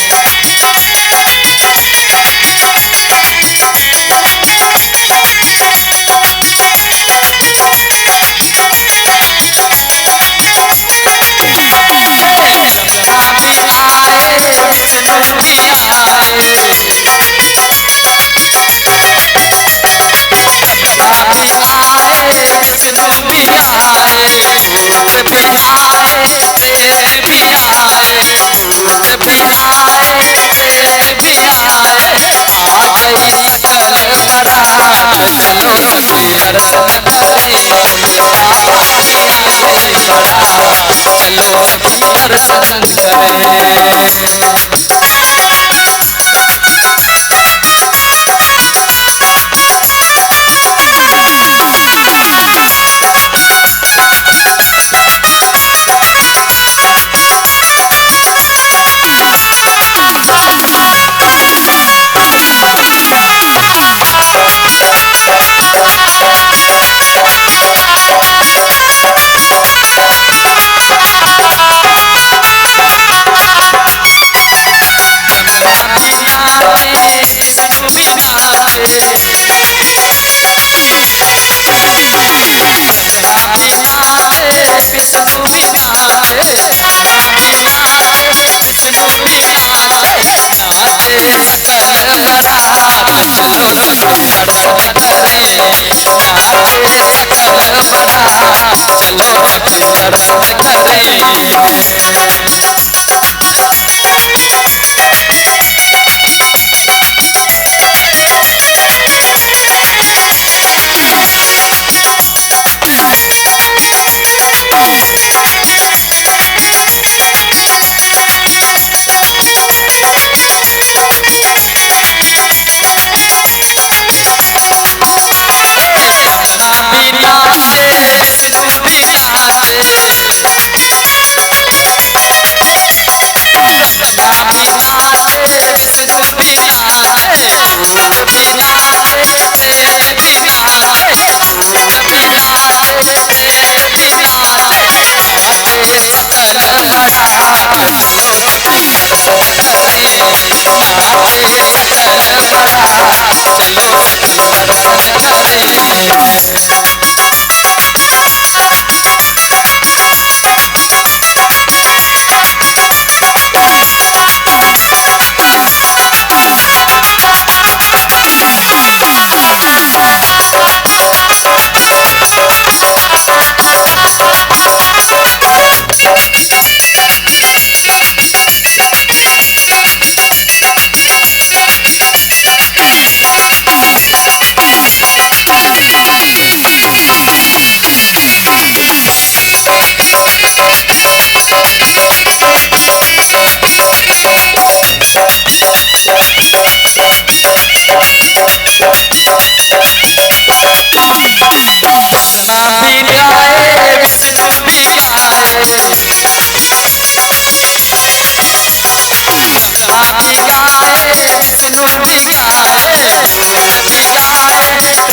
जिगाए विष्णु जिगाए जिगाए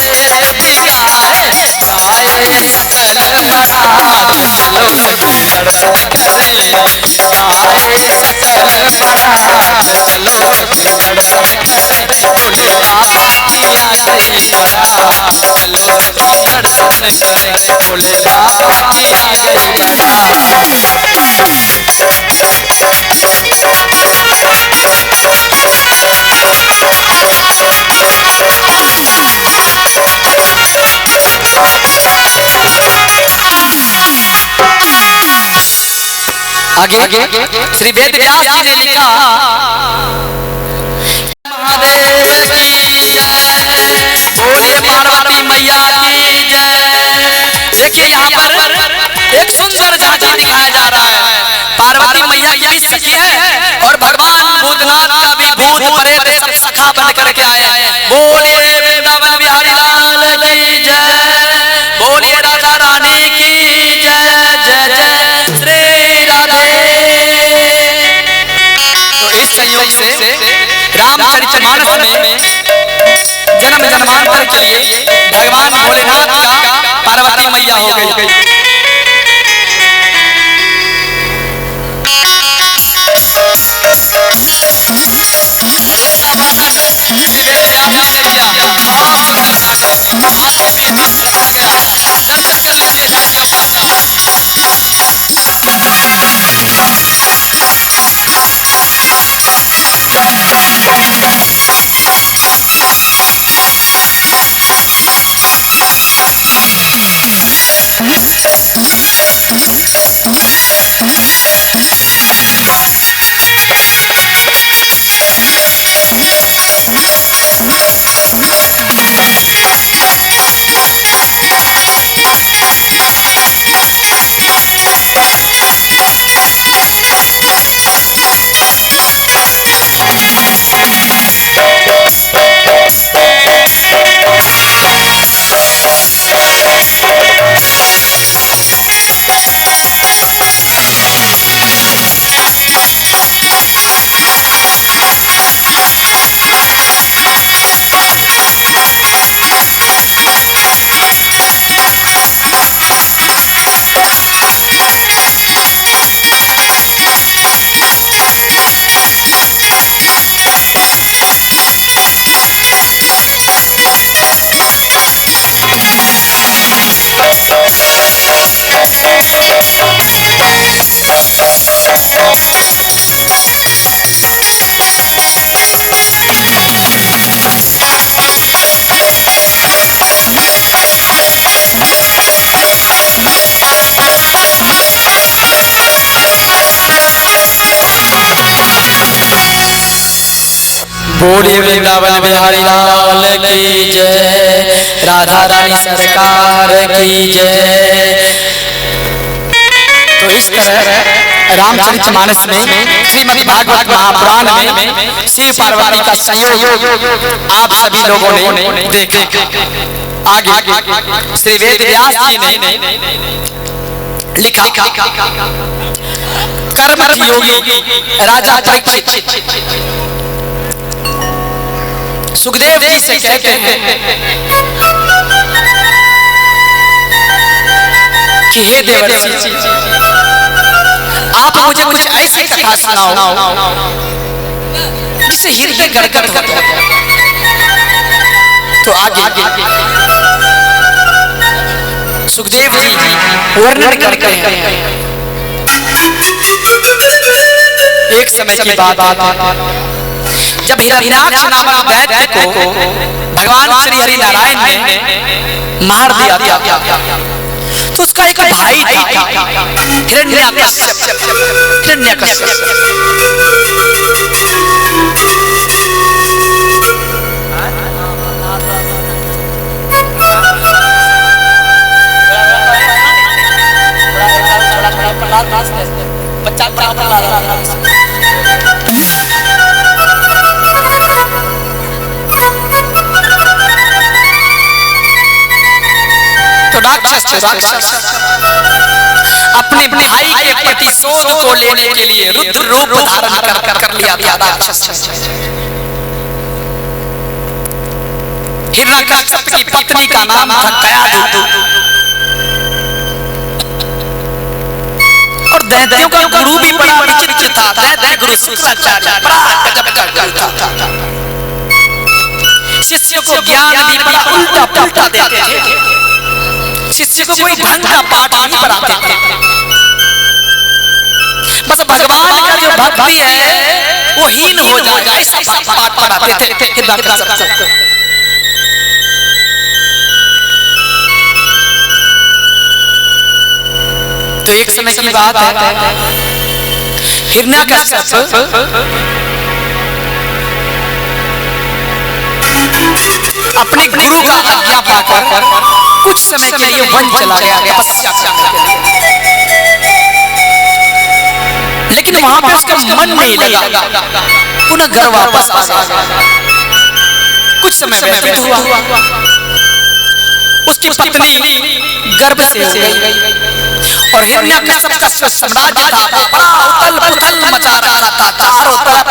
प्रेत जिगाए गाए सकल मना चलो गड़बड़ करे गाए सकल मना चलो गड़बड़ करे भोलेनाथ किया यही बड़ा चलो गड़बड़ करे भोलेनाथ किया यही बड़ा। आगे श्री वेद व्यास जी ने लिखा महादेव की जय बोलिए पार्वती मैया की जय। देखिए यहाँ पर एक सुंदर झांकी दिखाया जा रहा है। पार्वती मैया की सखी है और भगवान भूतनाथ का भी भूत प्रेत सब सखा बन करके आए। बोलिए वृंदावन बिहारी लाल की जय बोलिए राधा रानी की जय जय जय श्री राधे। तो इस संयोग से रामचरितमानस में जन्म जन्मांतर के लिए भगवान भोलेनाथ का पार्वती मैया हो गई। उसका वर्णन श्री वेद व्यास जी ने किया और सुंदर सा को आपके लिए प्रस्तुत किया गया। दर्शन कर लीजिए झांकियों का। बोलिए वृंदावन बिहारी लाल की जय राधा रानी सरकार की जय। तो इस तरह रामचरितमानस में श्रीमद् भागवत महापुराण में शिव पार्वती का संयोग आप सभी लोगों ने देखा। आगे श्री वेद व्यास जी ने लिखा कर्मठ योगी राजा परीक्षित सुखदेव जी से कहते हैं कि हे देवर्षि आप मुझे कुछ ऐसी कथा सुनाओ जिससे हृदय गदगद हो। तो आगे सुखदेव जी वर्णन करते हैं। एक समय की बात जब हिरण्याक्ष नामक दैत्य को भगवान श्री हरि नारायण ने मार दिया था तो उसका एक भाई था हिरण्याकश्यप। बच्चा राक्षस अपने भाई के प्रतिशोध को लेने के लिए रुद्र रूप धारण कर लिया था राक्षस। हिरण्यकश्यप की पत्नी का नाम था कयाधु, और दैत्यों का गुरु भी बड़ा विचित्र था। दैत्य गुरु शुक्राचार्य बड़ा गजब का गुरु था। शिष्यों को ज्ञान भी बड़ा उल्टा पुल्टा देते थे। शिष्य को कोई ढंग का पाठ नहीं पढ़ाते थे। बस भगवान का जो भक्ति है वो हीन हो जाएगा ऐसा पाठ पढ़ाते थे हिरण्यकश्यप को। तो एक समय की बात है, हिरण्यकश्यप अपने गुरु का आज्ञा पाकर कुछ समय के लिए वन चला गया तपस्या करने के लिए। लेकिन वहां पर उसका मन नहीं लगा, पुनः घर वापस आ गया। कुछ समय व्यतीत हुआ, उसकी पत्नी गर्भ से हो गई और हिरण्यकश्यप का जो साम्राज्य था बड़ा उथल पुथल मचा रहा था। चारों तरफ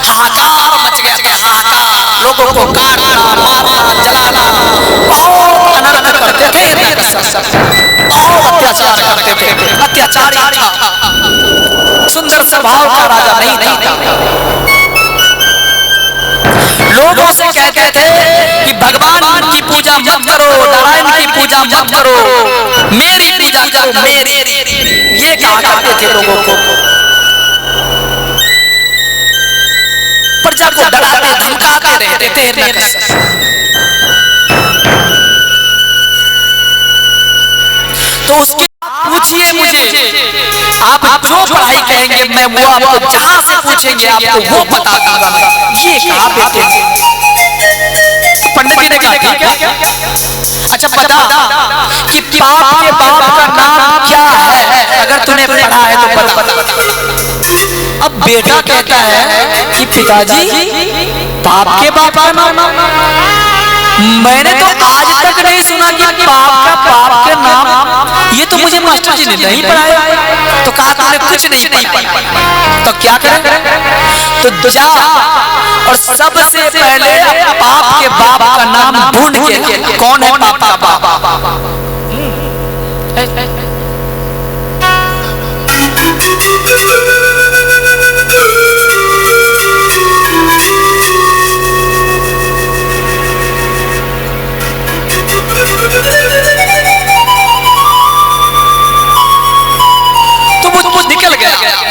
हाहाकार मच गया था, हाहाकार। लोगों को काटना, मारना, जलाना, बहुत अनर्थ करते थे हिरण्यकश्यप, बहुत अत्याचार करते थे। अत्याचारी था, सुंदर स्वभाव का राजा नहीं था। लोग उसे कहते थे कि भगवान की पूजा मत करो, नारायण की पूजा मत करो, मेरी पूजा करो, मेरी। ये कहा करते थे लोगों को। प्रजा को डराते धमकाते रहते थे हिरण्यकश्यप। तो उसके पूछिए मुझे, आप जो पढ़ाई कहेंगे मैं वो आपको जहां से पूछेंगे आपको वो बता दूंगा। ये कहा बेटे थे। तो पंडित जी ने कहा ठीक है, अच्छा बता कि पाप के बाप का नाम क्या है, अगर तूने पढ़ा है तो बता। अब बेटा कहता है कि पिताजी पाप के बाप का नाम मैंने तो आज तक नहीं सुना कि पाप का नाम। ये तो मुझे मास्टर जी ने नहीं पढ़ाया। तो कहा तुमने कुछ नहीं पढ़ा तो क्या करें? तो जा और सबसे पहले पाप के बाप का नाम ढूंढ के, कौन है पाप का बाप?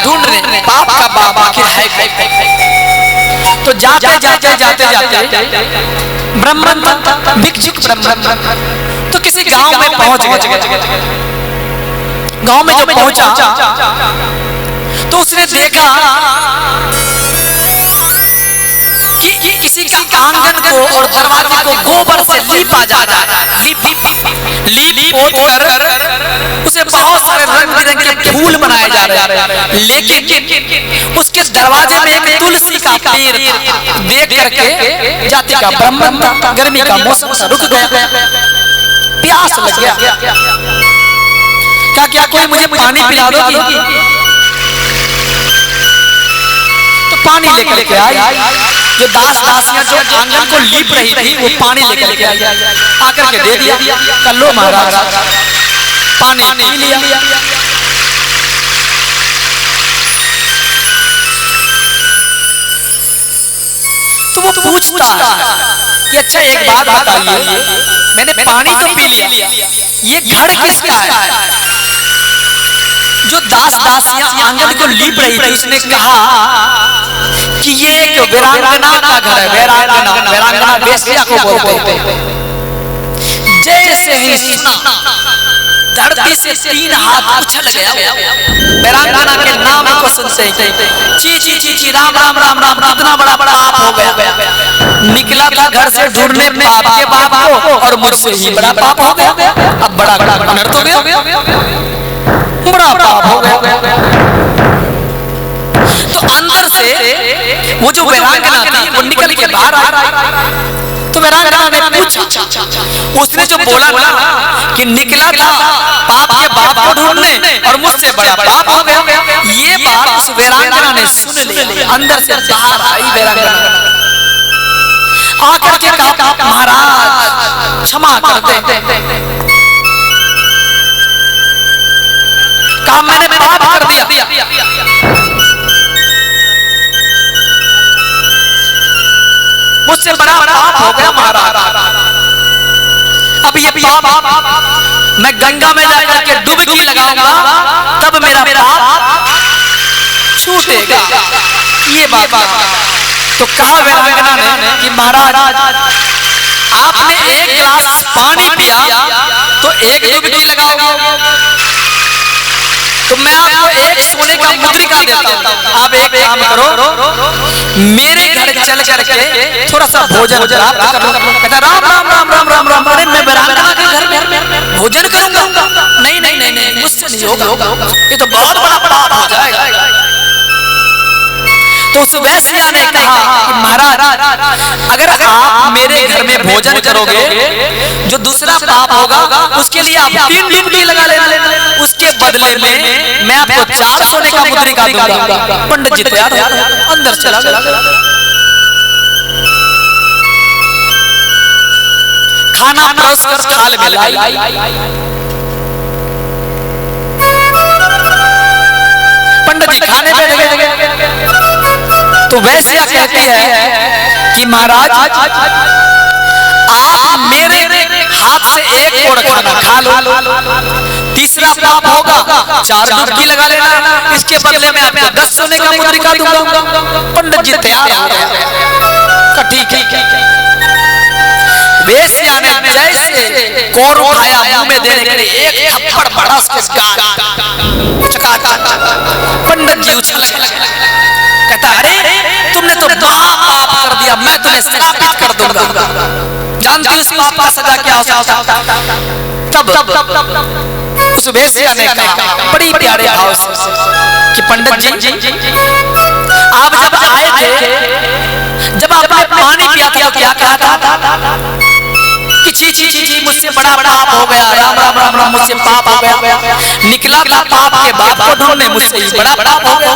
ढूंढने पाप का बाप आखिर है। तो जाते जाते जाते जाते ब्राह्मण भिक्षुक ब्राह्मण तो किसी गांव में पहुंच गए। गांव में जब पहुंचा तो उसने देखा कि किसी का आंगन को और दरवाजे को गोबर से लीपा जा रहा है। लीप पोत कर उसे बहुत सारे रंग बिरंगे फूल बनाए जा रहे हैं। लेकिन उसके दरवाजे में एक तुलसी का पेड़ देख करके जाति का ब्राह्मण था, गर्मी का मौसम था, रुक गया, प्यास लग गया। क्या कोई मुझे पानी पिला दोगी? तो पानी लेकर के आई। जो दास दासियां जो आंगन को लीप रही थी वो पानी लेकर के आई, आकर के दे दिया। कल्लो महाराज पानी पी लिया। तो वो पूछता है कि अच्छा एक बात बताइए, मैंने पानी तो पी लिया, ये घर किसका है? जो दास दासियां आंगन को लीप रही थी उसने कहा कि ये जो वीरांगना का घर है। वीरांगना वेश्या को बोलते हैं। जैसे ही धरती से 3 हाथ उछल गया, वीरांगना के नाम को सुनते ही ची ची ची ची राम राम राम राम, कितना बड़ा पाप हो गया। निकला था घर से ढूंढने पाप के बाप को और मुझसे ही बड़ा पाप हो गया। अब बड़ा अनर्थ हो गया, बड़ा पाप हो गया। तो अंदर से वो जो वीरांगना थी वो निकल के बाहर आई। तो वीरांगना ने पूछा, उसने जो बोला ना कि निकला था पाप के बाप को ढूंढने और मुझसे बड़ा पाप हो गया, ये बात उस वीरांगना ने सुन ली। अंदर से बाहर आई वीरांगना, आकर के कहा महाराज क्षमा कर दे। कहा मैंने पाप कर दिया, मुझसे बड़ा पाप हो गया महाराज। अब ये पाप मैं गंगा में जाकर के डुबकी लगाऊंगा तब मेरा पाप छूटेगा। ये बात तो कहा वीरांगना ने कि महाराज आपने एक गिलास पानी पिया तो एक डुबकी लगाओगे, तो मैं आपको एक सोने का मुद्रिका देता हूं। आप एक काम करो, मेरे घर चल करके थोड़ा सा भोजन प्राप्त कर लो। कहता राम राम राम राम राम राम, अरे मैं वीरांगना के घर में भोजन करूंगा? नहीं नहीं नहीं नहीं, मुझसे नहीं होगा, ये तो बहुत बड़ा पाप हो जाएगा। तो उस वैश्या ने कहा कि महाराज अगर आप मेरे घर में भोजन करोगे, जो दूसरा पाप होगा उसके लिए आप 3 डुबकी लगा लेना, उसके बदले में मैं आपको 4 सोने का मुद्रिका दूंगा। पंडित जी तैयार हो, अंदर चला गया, खाना परोस कर थाल में लाई। पंडित जी खाने बैठ गए तो वैश्या कहती है कि महाराज आप मेरे हाथ से एक कोड़ खाना खा लो, तीसरा पाप होगा 4 डुबकी लगा लेना, इसके बदले में आपको 10 सोने का मुद्रिका दूंगा। पंडित जी तैयार हो गए, ठीक है। वेश्या ने जैसे कोर उठाया मुंह में देने के लिए एक थप्पड़ पड़ा उसके गाल, पंडित जी उछल गए। कहता अरे तुमने तो महापाप कर दिया, मैं तुम्हें श्रापित कर दूंगा। जानती उस पाप का सजा क्या हो सकता? तब उस वेश्या ने कहा बड़ी प्यारे भाव से कि पंडित जी आप जब आए थे, जब आपने पानी पिया था तो क्या कहा था कि छी छी छी मुझसे बड़ा पाप हो गया, राम राम राम राम मुझसे पाप हो गया, निकला था पाप के बाप को ढूंढने, मुझसे ही बड़ा पाप हो गया।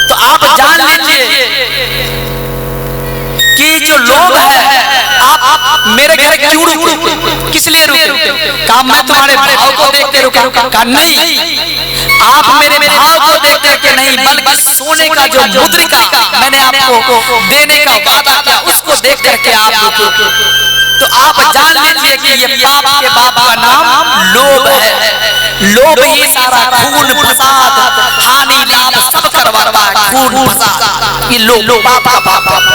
तो आप जान लीजिए कि जो लोग हैं, आप मेरे घर क्यों रुके, किस लिए रुके? कहा मैं तुम्हारे भाव को देख के रुका। कहा नहीं, आप मेरे भाव को देख करके नहीं, बल्कि सोने का जो मुद्रिका मैंने आपको देने का वादा किया उसको देख करके आप रुके। तो आप जान लीजिए कि ये पाप के बाप का नाम लोभ है। लोभ ही सारा खून फसाद हानि लाभ सब करवाता है। खून फसाद ये लोभ पाप का पाप,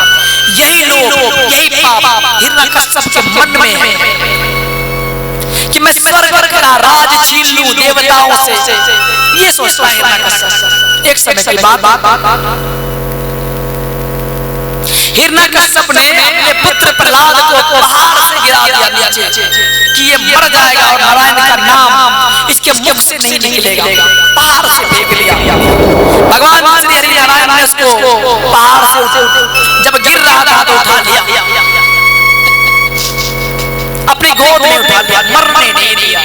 यही लोभ यही पाप हिरण्यकश्यप के मन में है कि मैं स्वर्ग का राज छीन लूं देवताओं से। ये सोचता है हिरण्यकश्यप। एक समय की बात, हिरण्यकश्यप ने अपने पुत्र प्रहलाद को पहाड़ से गिरा दिया नीचे कि ये मर जाएगा और नारायण का नाम इसके मुख से नहीं निकलेगा। पहाड़ से फेंक दिया। भगवान श्री हरि नारायण ने इसको पहाड़ से जब गिर रहा था तो उठा लिया, अपनी गोद में उठा लिया, मरने नहीं दिया,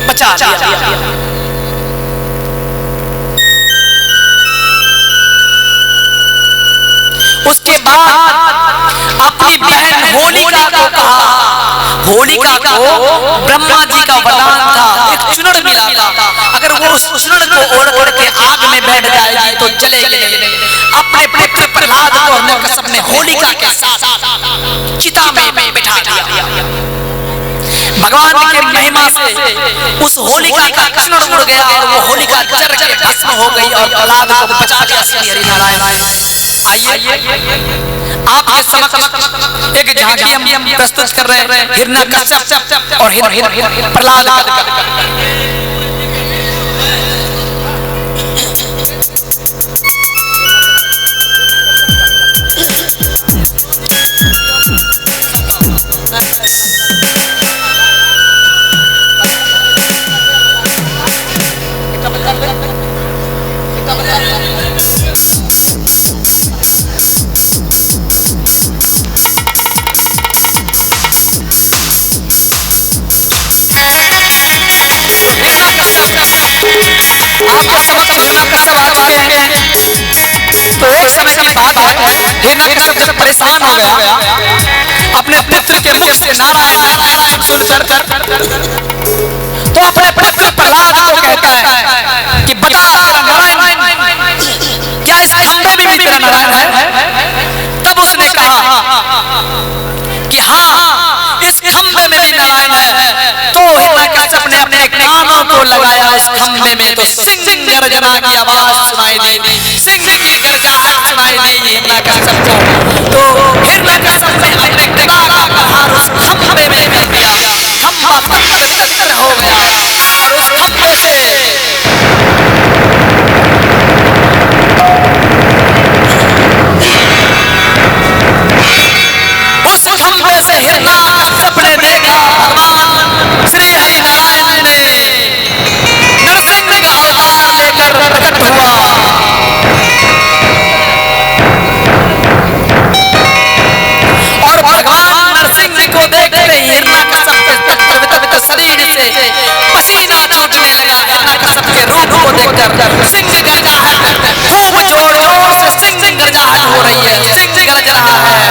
बचा दिया। उसके बाद अपनी बहन होलिका को कहा, होलिका को ब्रह्मा जी का वरदान था, एक चुनर मिला था, अगर वो उस चुनर को ओढ़ करके आग में बैठ जाएगी तो जलेगी नहीं। अपने पुत्र प्रहलाद को हिरण्यकश्यप ने होलिका के साथ चिता में बिठा दिया। भगवान की महिमा से उस होलिका का चुनर उड़ गया और वो होलिका जल के भस्म हो गई और प्रहलाद को बचा दिया श्री हरि नारायण। आइए आपके समक्ष एक झांकी हम प्रस्तुत कर रहे हैं हिरण्यकश्यप और प्रहलाद का। आपको समझ में हिरण्यकश्यप आ चुके हैं। तो एक समय की बात है, हिरण्यकश्यप जब परेशान हो गया अपने पुत्र के मुख से नारायण नारायण सुनकर, तो अपने पुत्र प्रहलाद को कहता है कि बता तेरा नारायण क्या इस खंबे में भी तेरा नारायण है? तब उसने कहा कि हाँ, इस खंबे में भी नारायण है। तो हिरण्यकश्यप ने अपने कानों को लगाया उस खंबे में, तो सिंह गर्जना की आवाज सुनाई दी, सिंह की गरजाहट सुनाई दी हिरण्यकश्यप को। तो हिरण्यकश्यप ने अपने पिता का प्रहार उस खंबे में कर दिया, खंबा तत्तर हो गया और उस खंबे से हिरण्यकश्यप ने देखा भगवान श्री हरि नारायण ने नरसिंह का अवतार लेकर प्रकट हुआ। और भगवान नरसिंह को देखते ही हिरण्यकश्यप के पवित्र शरीर से पसीना छूटने लगा। हिरण्यकश्यप के रूप को देखकर सिंह गर्जाहट, खूब जोर जोर से सिंह गर्जाहट हो रही है, सिंह गरज रहा है।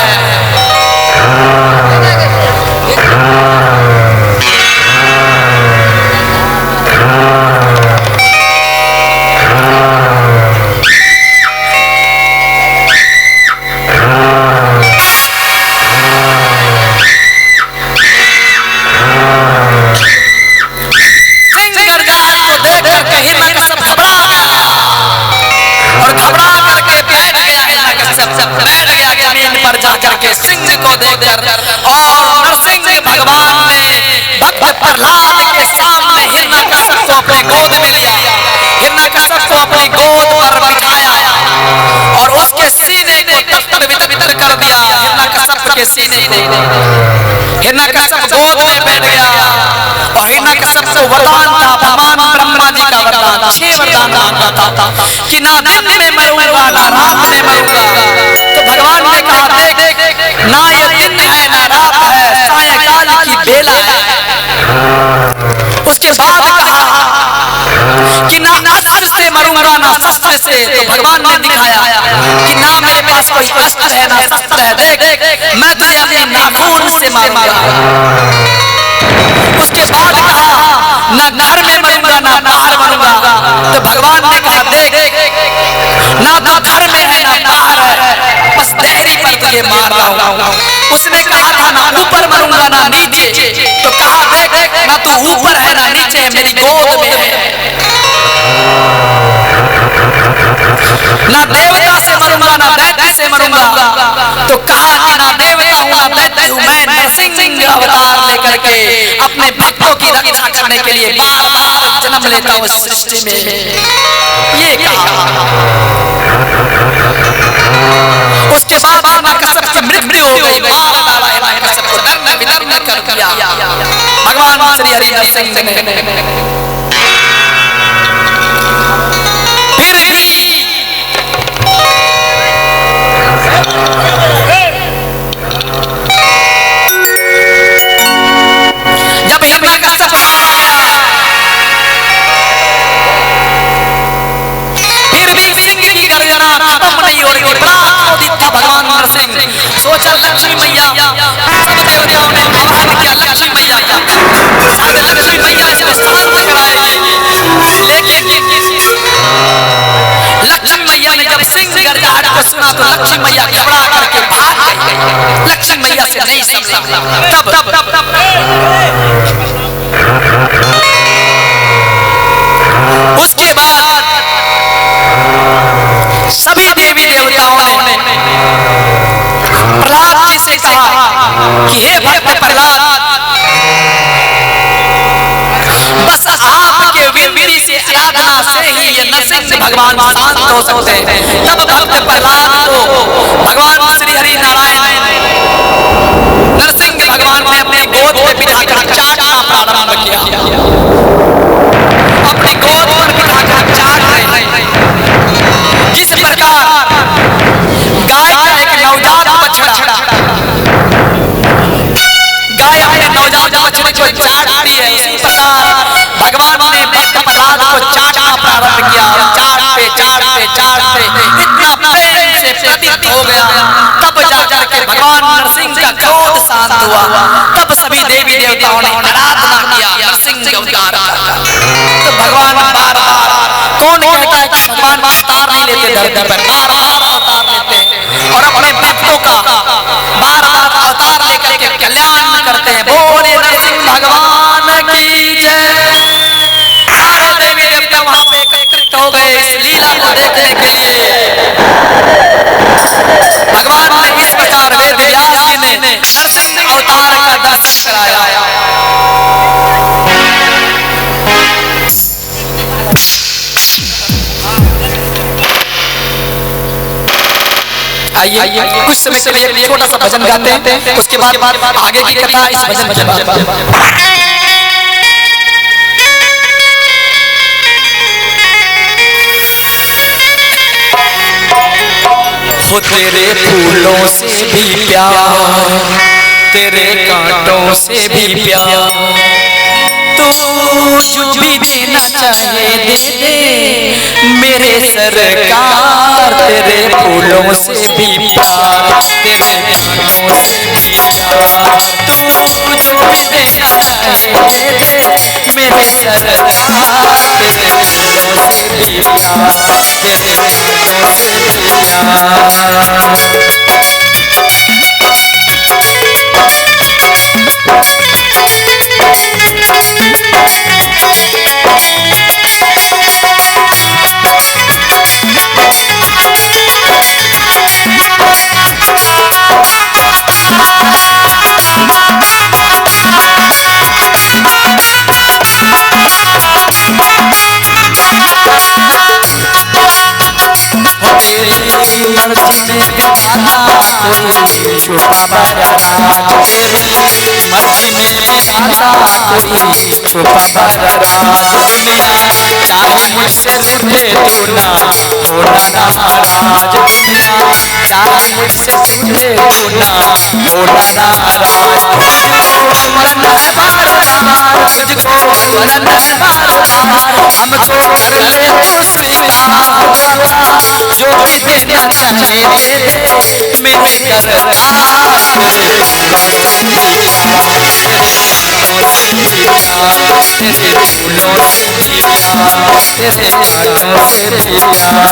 पर जाकर के सिंह को देखकर और नरसिंह भगवान ने भक्त प्रहलाद के सामने हिरण्यकश्यप को अपनी गोद में लिया, हिरण्यकश्यप को अपनी गोद पर बिठाया और उसके सीने को तत्तर कर दिया। हिरण्यकश्यप के सीने को, हिरण्यकश्यप गोद में बैठ गया और हिरण्यकश्यप को वरदान था, भगवान ब्रह्मा जी का वरदान, 6 वरदान मांगा था कि ना दिन में मरूंगा ना रात में मरूंगा। तो भगवान ने कहा देख, ना ये दिन है ना रात है, सायंकाल की बेला है। उसके बाद कहा कि ना अस्त्र से मरूंगा ना शस्त्र से। तो भगवान ने दिखाया कि ना मेरे पास कोई अस्त्र है ना शस्त्र है, देख मैं तुझे अपने नाखून से मारूंगा। उसके बाद कहा ना घर में मरूंगा ना बाहर मरूंगा। तो भगवान ने कहा देख, ना तो घर में है ना बाहर है, बस देहरी पर तुझे मार रहा हूं। उसने कहा था ना ऊपर मरूंगा ना नीचे। तो कहा देख, ना तो ऊपर है ना नीचे है, मेरी गोद में है। ना देवता से मरूंगा ना दैत्य से मरूंगा। तो कहा कि ना देवता हूं ना दैत्य हूं, मैं नरसिंह अवतार लेकर के अपने भक्तों की रक्षा करने के लिए बार बार जन्म लेता हूं इस सृष्टि में, ये कहा। उसके बाद हिरण्यकश्यप की मृत्यु हो गई, मार डाला हिरण्यकश्यप को, नर्क वितरण कर दिया भगवान श्री हरि नरसिंह ने। फिर भी जब हिरण्यकश्यप मारा गया, फिर भी सिंह की गर्जना खत्म नहीं हो रही। बड़ा क्रोधित था भगवान नरसिंह। सोचा लक्ष्मी मैया, सब देवताओं ने आह्वान किया लक्ष्मी मैया का, शायद लक्ष्मी मैया इसको शांत कराएगी। लेकिन लक्ष्मी मैया ने जब सिंह गर्जाहट को सुना तो लक्ष्मी मैया घबरा करके भाग गई। लक्ष्मी मैया से नहीं समझा। तब उसके बाद सभी देवी देवताओं ने प्रहलाद जी से कहा कि हे भक्त प्रहलाद, बस आपके वीर की आराधना से ही ये नरसिंह भगवान शांत हो सकते हैं। तब भक्त प्रहलाद को भगवान श्री हरि नारायण नरसिंह भगवान ने अपनी गोद में बिठाकर चाटना प्रारंभ किया। अपनी गोद पर बिठाकर चाट रहे। इस प्रकार गाय का एक नवजात बछड़ा, गाय अपने नवजात बछड़े को चाटती है, उसी प्रकार भगवान ने भक्त प्रहलाद को चाट प्रारंभ किया, चाटते चाटते चाटते इतना प्रेम से प्रतीत हो गया, तब जाकर के भगवान नरसिंह का क्रोध शांत हुआ। तब सभी देवी देवताओं ने आराधना किया नरसिंह के उद्धार का। तो भगवान बार बार, कौन कहता है कि भगवान अवतार नहीं लेते धरती पर, बार बार अवतार लेते हैं और अपने भक्तों का बार बार अवतार लेकर के कल्याण करते हैं। बोले नरसिंह भगवान की जय। सारे देवी देवता वहां पे एकत्रित हो गए इस लीला को देखने के लिए। भगवान ने इस प्रकार वेद व्यास जी ने नरसिंह अवतार का दर्शन कराया। आइए कुछ समय के लिए एक छोटा सा भजन गाते हैं, उसके बाद आगे की कथा इस भजन के बाद। वो तेरे फूलों से भी प्यार, तेरे कांटों से भी प्यार, तू जो भी देना चाहे दे दे मेरे सरकार। तेरे फूलों से भी प्यार, तेरे कांटों से भी प्यार, तू जो भी देना चाहे दे दे मेरे सरकार। तेरे फूलों से भी प्यार, तेरे कांटों से भी प्यार। तेरी मर्जी में विधाता कोई छोटा बड़ा राज, तेरी मर्जी में विधाता कोई छोटा बड़ा राज। दुनिया चाहे मुझसे रूठे तो ना होना नाराज, दुनिया चाहे मुझसे रूठे तो ना होना नाराज। मुझको मरना है बार बार, मुझको मरना है बार बार, हमको कर ले तू स्वीकार। जो भी देना चाहे दे दे मेरे करतार। तेरे फूलों से भी प्यार, तेरे कांटों से भी प्यार, तेरे फूलों से भी प्यार, तेरे कांटों से भी प्यार।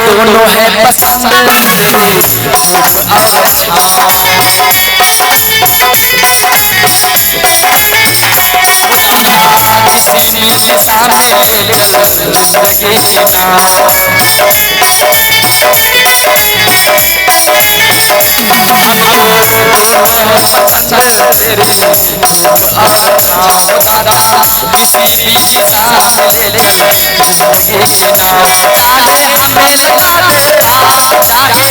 दोनों है पसंद तेरे रूप और छाँव, किसी ने निशाने ले चल जिंदगी नाव। पसंद तेरी रूप और छाँव दादा, किसी भी निशान ले चल जिंदगी नाव। चाहे हमें लुटा दे प्यार, चाहे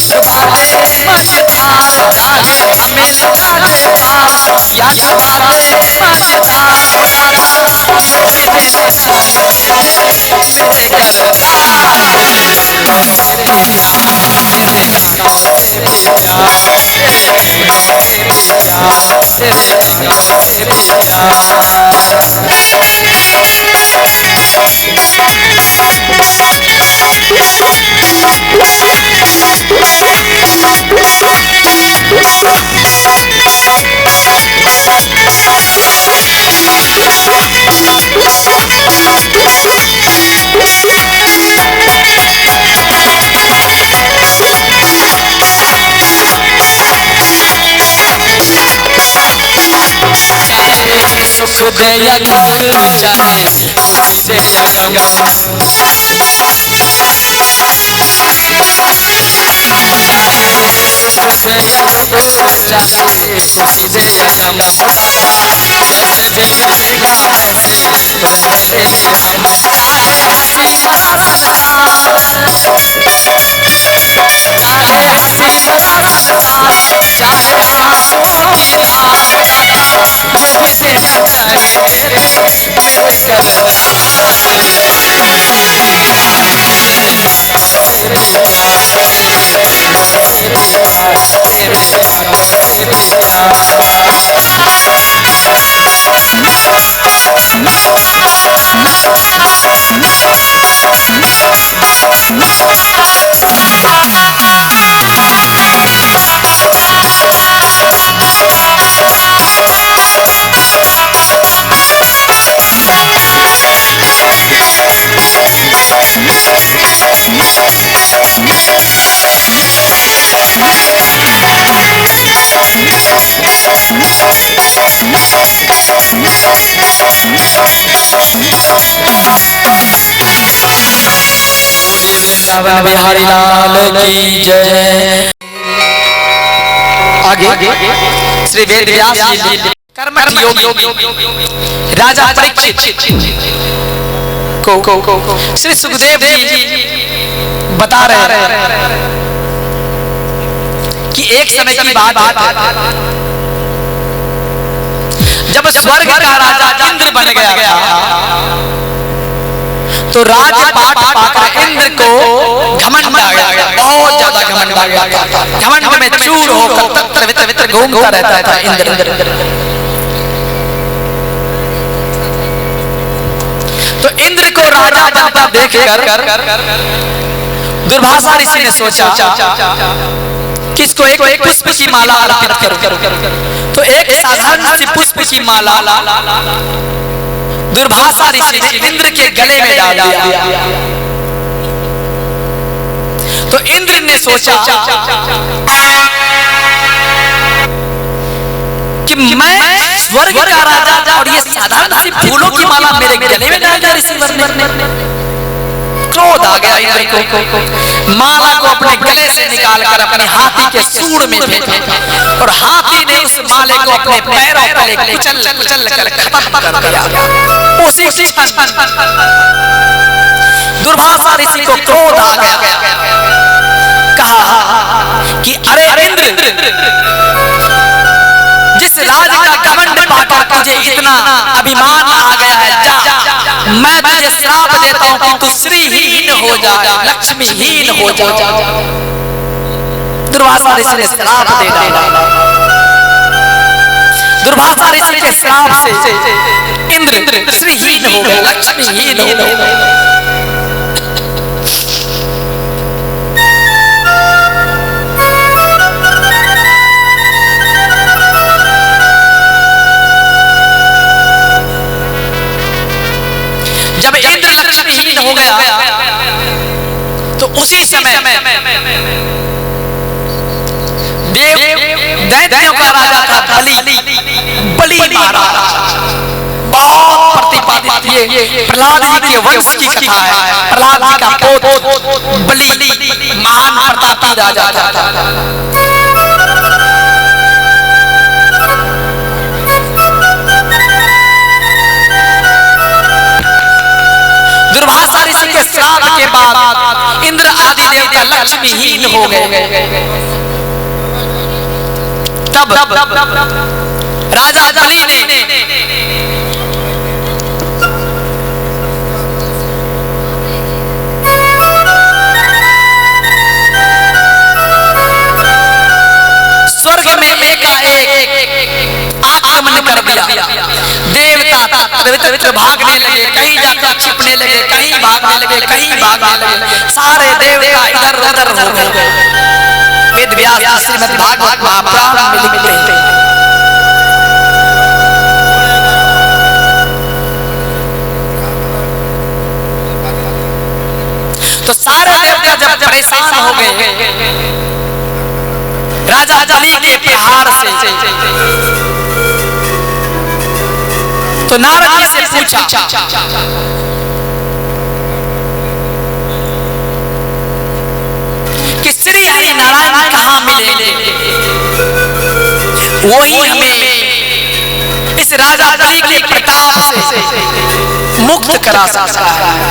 डुबा दे मझधार, चाहे हमें लुटा दे प्यार या डुबा दे मझधार। दादा जो भी देना चाहे मेरे करतार। तेरे फूलों से भी प्यार, तेरे कांटों से भी प्यार, तेरे फूलों से भी प्यार, तेरे कांटों से भी प्यार। सुख दे या दुख, चाहे खुशी दे या गम, सुख दे या दुख, चाहे खुशी दे या गम। जैसे जिंदगी देगा वैसे तो मेरे हम, चाहे हसीना संसार, चाहे से टकराए वृंदावन बिहारी लाल की जय। आगे श्री वेद व्यास जी कर्मठ योगी राजा परीक्षित को श्री सुखदेव जी बता रहे हैं कि एक समय की बात है जब स्वर्ग का राजा इंद्र बन गया तो राजपाट पाकर इंद्र को घमंड आ गया, बहुत ज्यादा घमंड आ गया। घमंड में चूर होकर तत्र वित्र वित्र घूमता रहता था इंद्र। तो इंद्र को राजा बनता देखकर दुर्वासा ऋषि ने सोचा कि इसको एक पुष्प की माला अर्पित करो। तो एक साधारण सी पुष्प की माला दुर्वासा ऋषि ने इंद्र के गले में डाल दिया। तो इंद्र ने सोचा कि मैं स्वर्ग का राजा था और ये साधारण सी फूलों की माला मेरे गले में डाल दिया ऋषिवर ने। क्रोध आ गया इंद्र को। माला को अपने गले से निकालकर अपने हाथी के सूंड में फेंका और हाथी ने उस माले को अपने पैरों तले कुचल कर खत्म कर दिया। उसी क्षण दुर्वासा ऋषि को क्रोध आ गया। कहा कि अरे इंद्र, जिस राज का घमंड पाकर तुझे इतना अभिमान आ गया है, जा मैं तुझे श्राप देता हूं कि तू श्रीहीन हो जाए, लक्ष्मीहीन हो जाए। दुर्वासा ऋषि ने श्राप दे डाला। दुर्वासा ऋषि के श्राप से इंद्र श्रीहीन हो गए, लक्ष्मीहीन हो गए। जब इंद्र लक्ष्मीहीन हो गया तो उसी समय देव दैत्यों का राजा था बलि महाराज। बहुत प्रतिपादित ये प्रहलाद जी के वंश की कथा है। प्रहलाद जी का पोत बलि महान प्रतापी राजा था। दुर्वासा ऋषि के श्राप के बाद इंद्र आदि देवता लक्ष्मीहीन हो गए। तब राजा बलि ने स्वर्ग में एकाएक आक्रमण कर दिया। देवता तत्र भागने लगे, कहीं जाकर छिपने लगे, कहीं भागने लगे, कहीं भागने लगे। सारे देवता इधर उधर हो गए। वेद व्यास श्रीमद् भागवत महापुराण में लिखते हैं तो सारे देवता जब परेशान हो गए राजा बलि के प्रहार से, तो नारद जी से पूछा कि श्री हरि नारायण कहाँ मिलेंगे, वही हमें इस राजा बलि के प्रताप से मुक्त करा सकता है।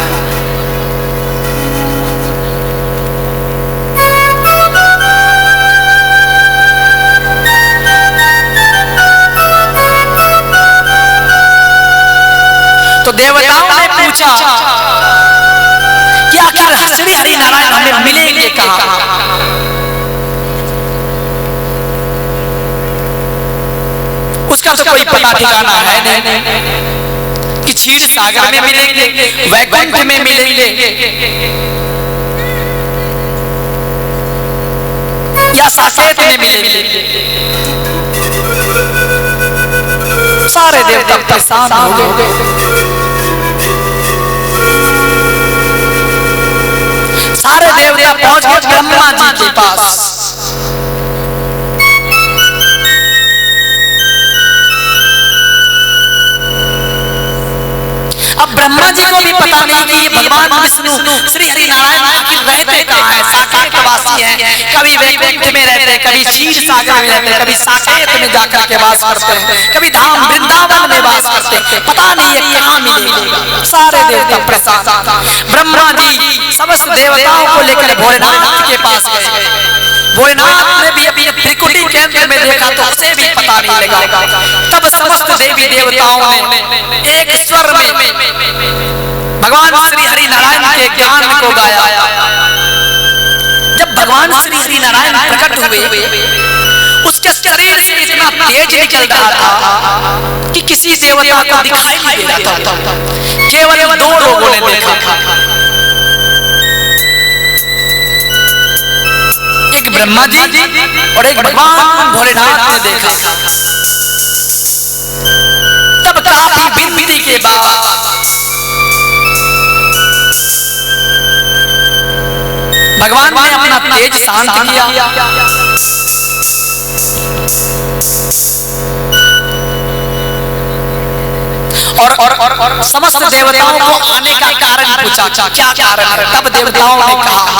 देवताओं ने पूछा कि आखिर श्री हरि नारायण हमें मिलेंगे कहां? उसका तो कोई पता ठिकाना है नहीं कि क्षीर सागर में मिलेंगे, वैकुंठ में मिलेंगे, या साकेत में मिलेंगे। सारे देवता परेशान हो गए। सारे देवता पहुंच गए ब्रह्मा जी के पास। अब ब्रह्मा जी को भी पता नहीं कि भगवान विष्णु श्री हरि नारायण आखिर रहते कहाँ है। साकेत वासी हैं, कभी वैकुंठ में रहते हैं, कभी क्षीर सागर में रहते हैं, कभी साकेत में जाकर के वास करते हैं, कभी धाम वृंदावन में वास करते हैं। पता नहीं ये कहाँ मिलेगा। सारे देवता परेशान। ब्रह्मा जी समस्त देवताओं को लेकर भोलेनाथ के पास गए। भोलेनाथ ने भी अपने त्रिकुटी केंद्र में देखा तो उसे भी पता नहीं लगा। तब समस्त देवी देवताओं ने एक स्वर में भगवान श्री हरि नारायण के ज्ञान को गाया। जब भगवान श्री हरि नारायण प्रकट हुए, उसके शरीर से इतना तेज निकल रहा था कि किसी देवता को दिखाई नहीं दे रहा था। केवल 2 लोगों ने देखा, एक ब्रह्मा जी और एक भगवान भोलेनाथ ने देखा। तब काफी विनती के बाद भगवान ने अपना तेज शांत किया और समस्त देवताओं को आने का कारण पूछा, क्या कारण है? तब देवताओं ने कहा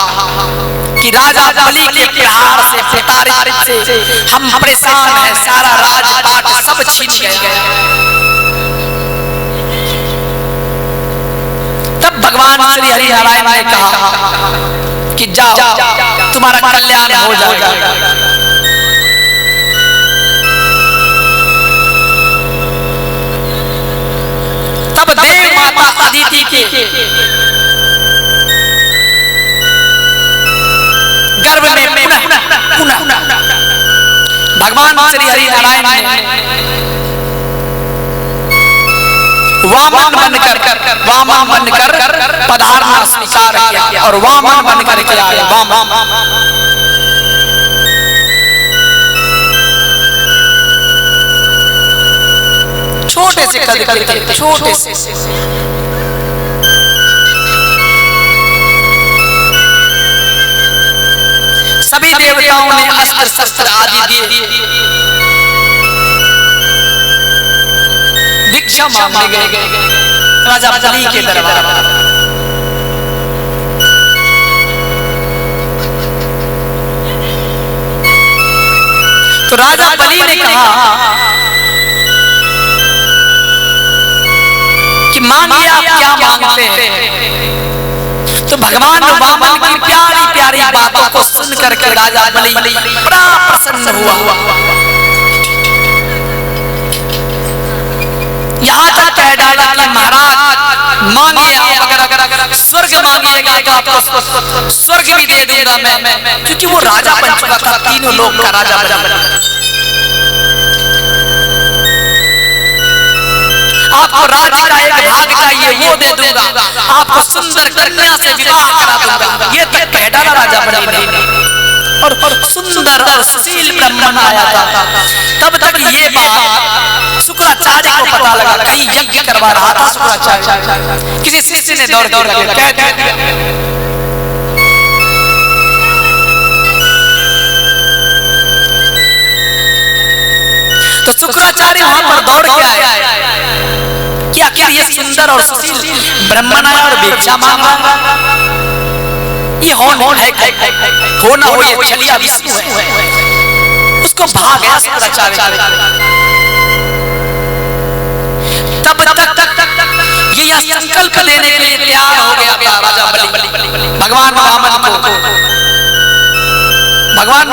कि राजा बलि के प्रहार से, प्रताड़ित से हम परेशान हैं, सारा राजपाट सब छीन गए। तब भगवान श्री हरि नारायण ने कहा कि जाओ, तुम्हारा कल्याण हो जाएगा। तब देव माता अदिति के गर्भ में पुनः भगवान श्री हरि नारायण ने वामन बनकर पधारना स्वीकार किया और वामन बनकर के आए। छोटे से कद के, छोटे से सभी देवताओं ने अस्त्र शस्त्र आदि दिए, भिक्षा मांगने गए राजा बलि के दरबार। तो राजा बलि ने कहा कि मांगिए, आप क्या मांगते हैं? तो भगवान वामन की प्यारी प्यारी बातों को सुनकर के राजा बलि बड़ा प्रसन्न हुआ। यहाँ तक कह डाला कि महाराज मांगिए, आप अगर स्वर्ग मांगिएगा तो आपको स्वर्ग भी दे दूंगा मैं, क्योंकि वो राजा बन चुका था, 3 लोक का राजा बना। आपको राज्य का एक भाग चाहिए, वो दे दूंगा, आपको सुंदर कन्या से विवाह करा दूंगा। ये तक कह डाला राजा बलि ने। और सुंदर और सुशील ब्राह्मण आया था। तब तक ये बात शुक्राचार्य को पता लगा, कहीं यज्ञ करवा रहा था शुक्राचार्य, किसी शिष्य ने दौड़ कर कह दिया। तो शुक्राचार्य वहां पर दौड़ के आए कि आखिर ये सुंदर और सुशील ब्राह्मण आया और भिक्षा मांग रहा, ये हो ना हो ये छलिया विष्णु है। उसको भाग गया शुक्राचार्य। तब तक ये संकल्प देने के लिए तैयार हो गया था राजा बलि भगवान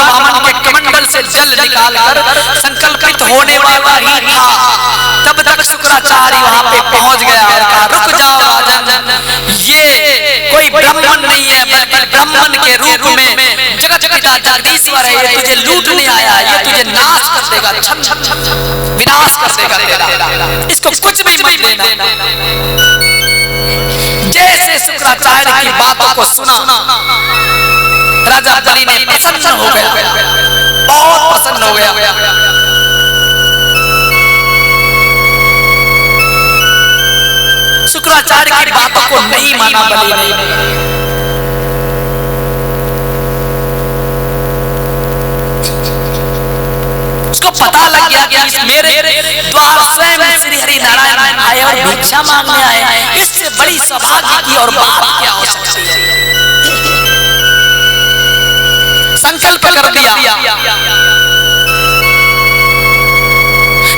वामन के कमंडल कमल से जल निकालकर संकल्पित होने वाला ही था, तब तक शुक्राचार्य वहां पे पहुंच गया और कहा रुक जाओ राजन, ये कोई ब्राह्मण नहीं है बल्कि ब्राह्मण के रूप में जगत पिता जगदीश्वर है, ये तुझे लूटने आया, ये तुझे नाश कर देगा, विनाश कर देगा तेरा, इसको कुछ भी मत देना। जैसे शुक्राचार्य की बातों को सुना राजा बलि ने प्रसन्न हो गया, बहुत प्रसन्न हो गया। शुक्राचार्य की बातों को नहीं माना बलि ने। उसको पता लग गया कि मेरे द्वार स्वयं श्री हरि नारायण आए और भिक्षा मांगने आए, इससे बड़ी सौभाग्य की और बात क्या हो सकती है। संकल्प कर दिया।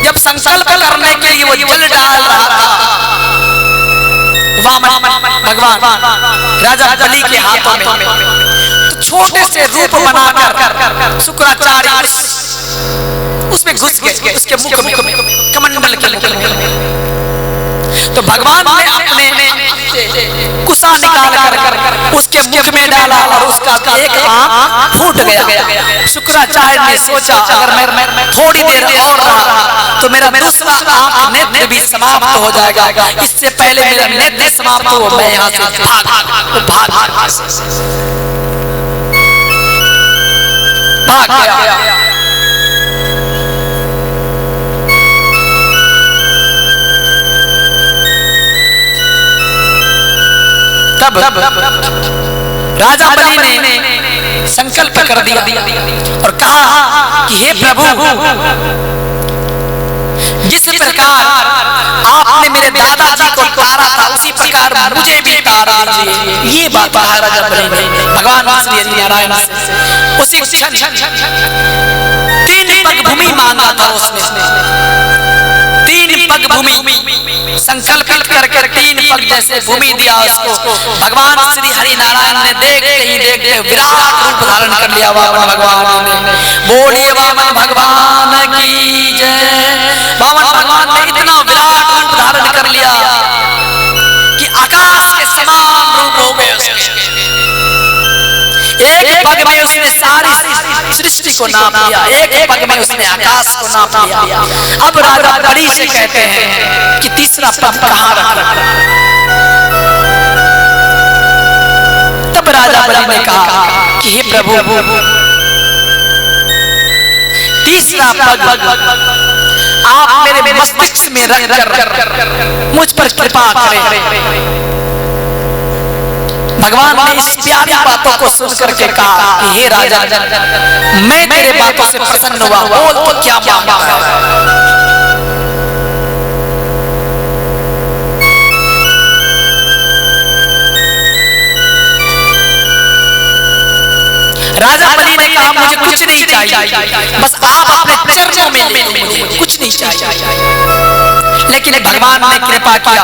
जब संकल्प करने के लिए वो जल डाल रहा था, वामन भगवान राजा बलि के हाथों में, तो छोटे से रूप बनाकर शुक्राचार्य उसमें घुस गए, उसके मुख में, कमंडल के मुख में। तो भगवान ने अपने कुशा निकाल कर उसके मुख में डाला और उसका एक आंख फूट गया। शुक्राचार्य ने सोचा अगर मैं थोड़ी देर और रहा तो मेरा दूसरा आंख नेत्र भी समाप्त हो जाएगा, इससे पहले मेरा नेत्र समाप्त हो मैं यहाँ से भाग गया। तब राजा बलि ने संकल्प कर दिया और कहा कि हे प्रभु, जिस प्रकार आपने मेरे दादाजी को तारा था उसी प्रकार मुझे भी तार दीजिए। ये बात कहा राजा बलि ने भगवान श्री हरि नारायण से। उसी क्षण 3 पग भूमि मांगा था उसने, 3 पग भूमि संकल्पित करके 3 पग जैसे भूमि दिया उसको। भगवान श्री हरि नारायण ने देखते ही देखते विराट रूप धारण कर लिया वामन भगवान ने। बोलिए वामन भगवान की जय। वामन भगवान ने इतना विराट रूप धारण कर लिया कि आकाश के समान रूप हो गए उसके। एक पग में उसने सारी सृष्टि को नाप लिया, एक पग में उसने आकाश को नाप लिया। अब राजा बलि से कहते हैं कि तीसरा पग कहाँ रखा। तब राजा बलि ने कहा कि हे प्रभु, तीसरा पग आप मेरे मस्तिष्क में रखकर मुझ पर कृपा करें। भगवान ने इस प्यारी बातों को सुन करके कहा कि हे राजा, मैं तेरे बातों से प्रसन्न हुआ, बोल तो क्या मांगा है। राजा बलि ने कहा मुझे कुछ नहीं चाहिए, बस आप अपने चरणों में ले लो, मुझे कुछ नहीं चाहिए। लेकिन भगवान ने कृपा किया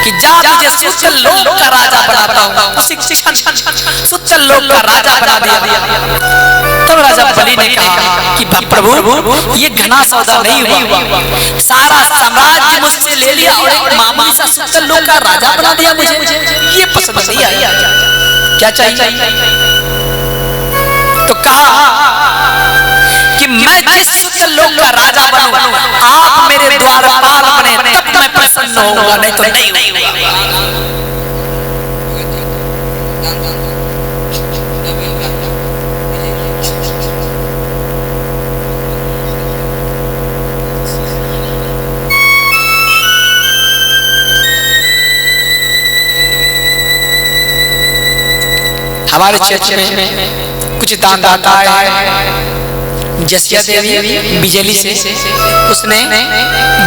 कि जा तुझे सुचल लोक का राजा बनाता हूँ। उसी क्षण सुचल लोक का राजा बना दिया। तब राजा बलि ने कहा कि प्रभु, ये घना सौदा नहीं हुआ, सारा साम्राज्य मुझसे ले लिया और एक मामूली सा सुचल लोक का राजा बना दिया मुझे, ये पसंद नहीं आया। क्या चाहिए? तो कहा कि मैं जिस सुचल लोक का राजा बनूं, आप मेरे द्वारपाल बने, तब मैं प्रसन्न होऊंगा, नहीं तो नहीं होऊंगा। हमारे क्षेत्र में कुछ दानदाताएं हैं, जसिया देवी बिजली से उसने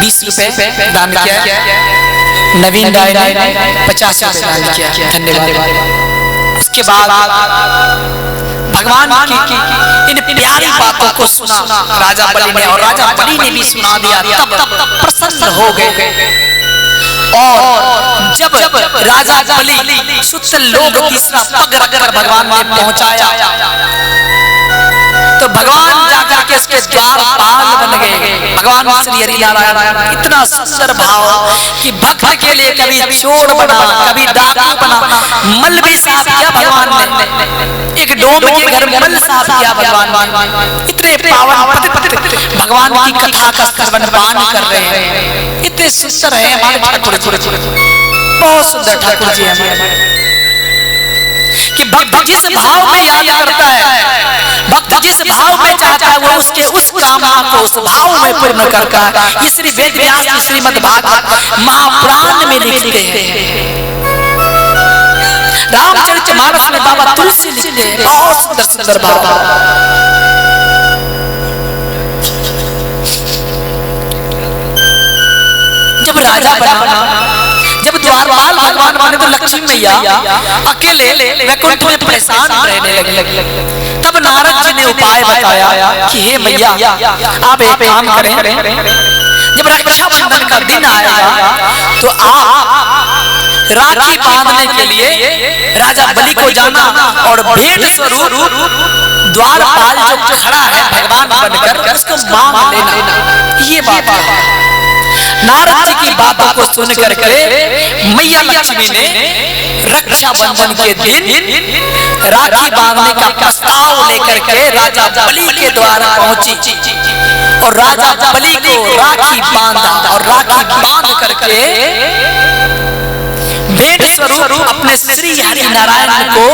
20 रुपए दान किया, नवीन राय ने 50 रुपए दान किया, धन्यवाद। उसके बाद भगवान की इन प्यारी बातों को सुना राजा बलि ने, और राजा बलि ने भी सुना दिया। तब प्रसन्न हो गए। और जब राजा बलि सुचल लोक तीसरा पग रखकर भगवान ने पहुंचाया, तो भगवान जा के उसके द्वारपाल बन गए। भगवान श्री हरि नारायण इतना सुंदर भाव कि भक्त के लिए कभी चोर बना, कभी डाकू बना, मल भी साफ किया भगवान ने। एक डोम के घर में मल साफ किया भगवान ने। इतने पावन भगवान की कथा का श्रवण कर रहे हैं। इतने सुंदर है हमारे ठाकुर जी, बहुत सुंदर ठाकुर जी हमारे। कि भक्त जिस भाव में याद करता है, भक्त जिस भाव में चाहता है, वो उसके उस कामना को उस भाव में पूर्ण करता है। ये श्री वेद व्यास जी श्रीमद् भागवत महापुराण में लिखते हैं। रामचरितमानस में बाबा तुलसी लिखते हैं, बहुत सुंदर सुंदर भाव। जब राजा बना, जब द्वारपाल भगवान बने, तो लक्ष्मी मैया अकेले वैकुंठ में परेशान रहने लगे। तब नारद जी ने उपाय बताया कि हे मैया आप एक काम करें, जब रक्षाबंधन का दिन आएगा तो आप राखी बांधने के लिए राजा बलि को जाना और भेंट स्वरूप द्वारपाल जो खड़ा है भगवान बनकर, उसको मांग लेना। ये बात है। नारद जी की बातों को सुन करके मैया लक्ष्मी ने रक्षाबंधन के दिन राखी बांधने का प्रस्ताव लेकर के राजा बलि के द्वारा पहुंची और राजा बलि को राखी बांधा और राखी बांध करके भेंट स्वरूप अपने श्री हरि नारायण को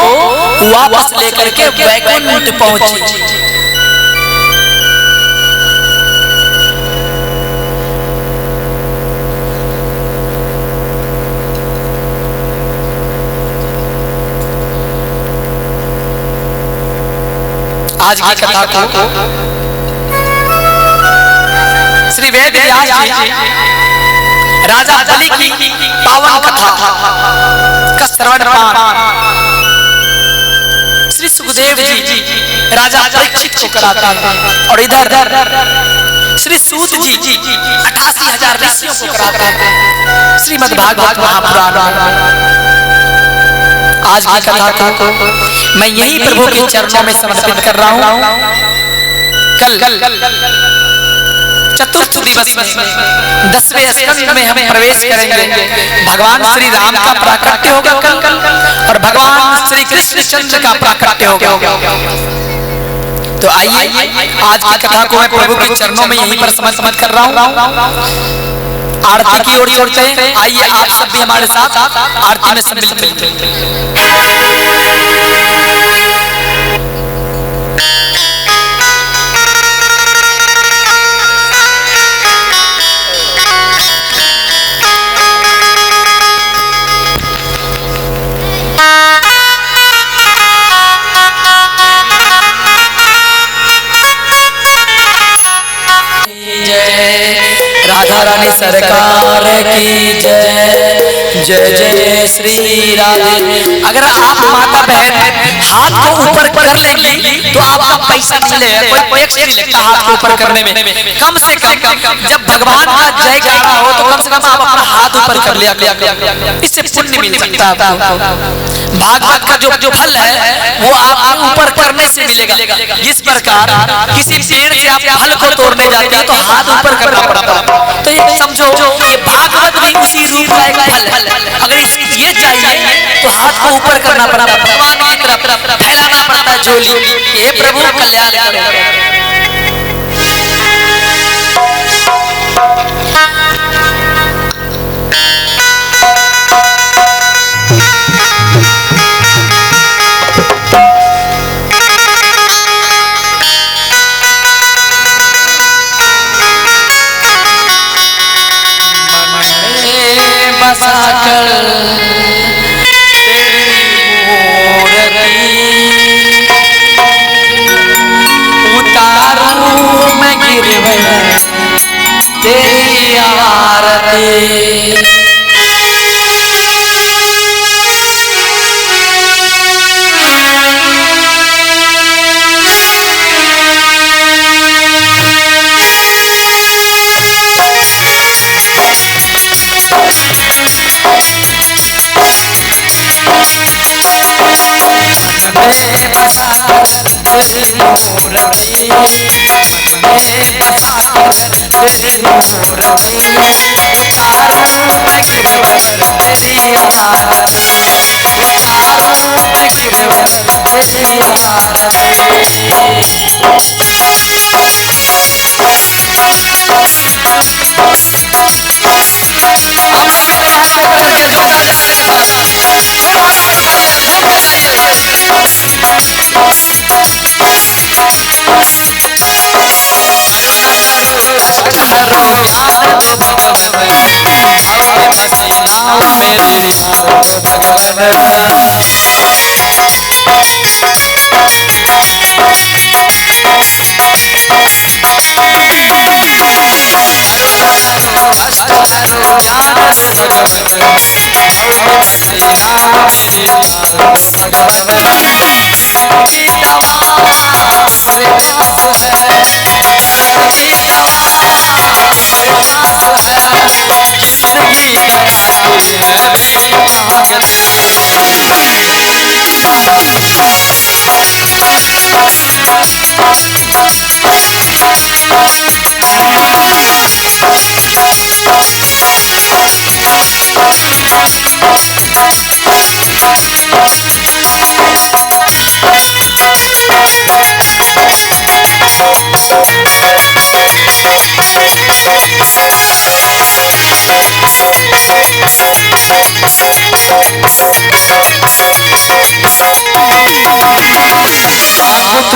वापस लेकर के वैकुंठ पहुंची। आज की कथा को श्री वेद व्यास जी राजा बलि की पावन कथा का श्रवण श्री सुखदेव जी राजा परीक्षित को कराते हैं और इधर श्री सूत जी 88,000 ऋषियों को कराते हैं श्रीमद् भागवत महापुराण। आज की कथा को मैं यही प्रभु के चरणों में समर्पित कर रहा हूँ। कल चतुर्थ दिवस में 10वें स्कंद में हम प्रवेश करेंगे। भगवान श्री राम का प्राकट्य होगा कल और भगवान श्री कृष्णचंद्र का प्राकट्य होगा। तो आइए आज की कथा को मैं प्रभु के चरणों में यहीं पर समर्पित कर रहा हूँ। आरती की ओर चलते हैं। आइए आप सब भी हमारे साथ आरती में सम्मिलित मिलते हैं। राधा रानी सरकार की जय, जय जय श्री राधे। अगर आप माता बहन हाथ को ऊपर कर लेंगी तो आपको पैसा मिलेगा, कोई टैक्स नहीं लगता हाथ को ऊपर करने में। कम से कम जब भगवान का जयकारा हो तो कम से कम आप अपना हाथ ऊपर कर लिया, इससे पुण्य मिल सकता है आपको। भागवत का जो फल है वो आपको ऊपर करने से मिलेगा। जिस प्रकार किसी पेड़ से आप फल को तोड़ने जाते हैं तो हाथ ऊपर करना पड़ता है। तो ये समझो ये भागवत भी उसी रूप का एक फल है। अगर ये चाहिए तो हाथ को ऊपर करना पड़ता है, भगवान की तरफ फैलाना पड़ता है झोली। हे प्रभु कल्याण करो। उतारू मैं गिरवे तेरी आरती। बसा तेरी मूर्ति, बसा तेरी मूर्ति, उतारूं मैं गिरवर तेरी आरती, उतारूं मैं गिरवर तेरी आरती।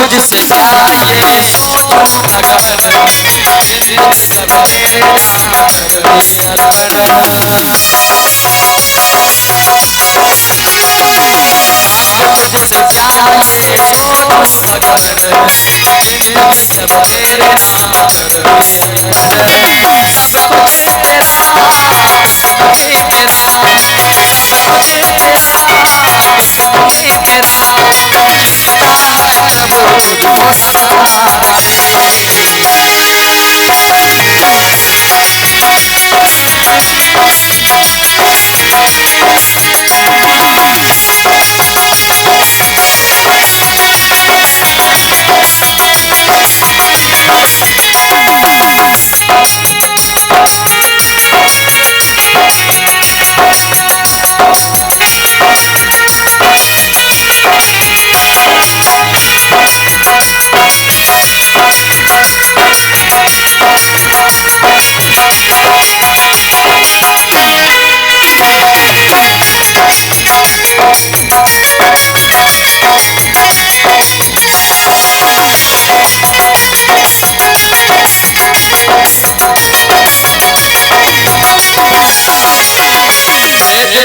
तुझसे प्यार ये सोचूं अगर, जिंदगी सब तेरे नाम कर दिया कर। तुझसे प्यार ये सोचूं अगर, जिंदगी सब तेरे नाम कर दिया कर। सब कुछ तेरा, सब ही तेरा, सब कुछ तेरा, सब ही तेरा, कितना करबो तुझको सताई।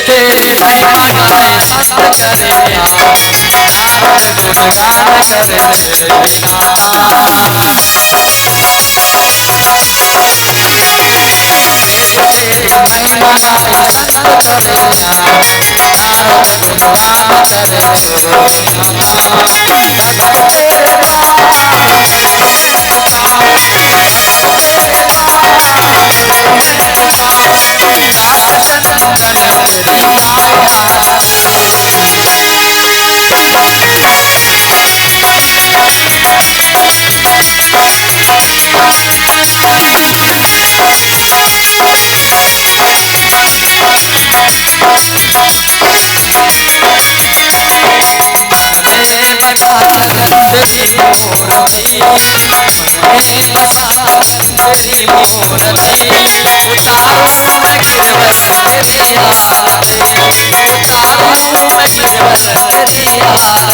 तेरी महिमा गाए संत चरिया, नारद गुणगान करे तेरे बिना। तेरी महिमा गाए संत चरिया, नारद गुणगान करे तेरे बिना। दर्शन कर तेरी माया। तेरी मूर्ति, बसा तेरी मूर्ति, उतारूं मैं गिरवर तेरी आरती, उतारूं मैं गिरवर तेरी आरती।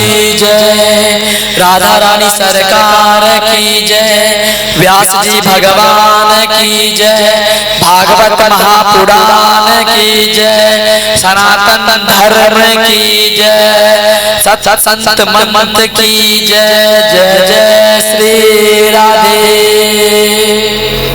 की जय, राधा रानी सरकार की जय, व्यास जी भगवान की जय। भागवत महापुराण की जय, सनातन धर्म की जय, सत संत मंत की जय, जय जय श्री राधे।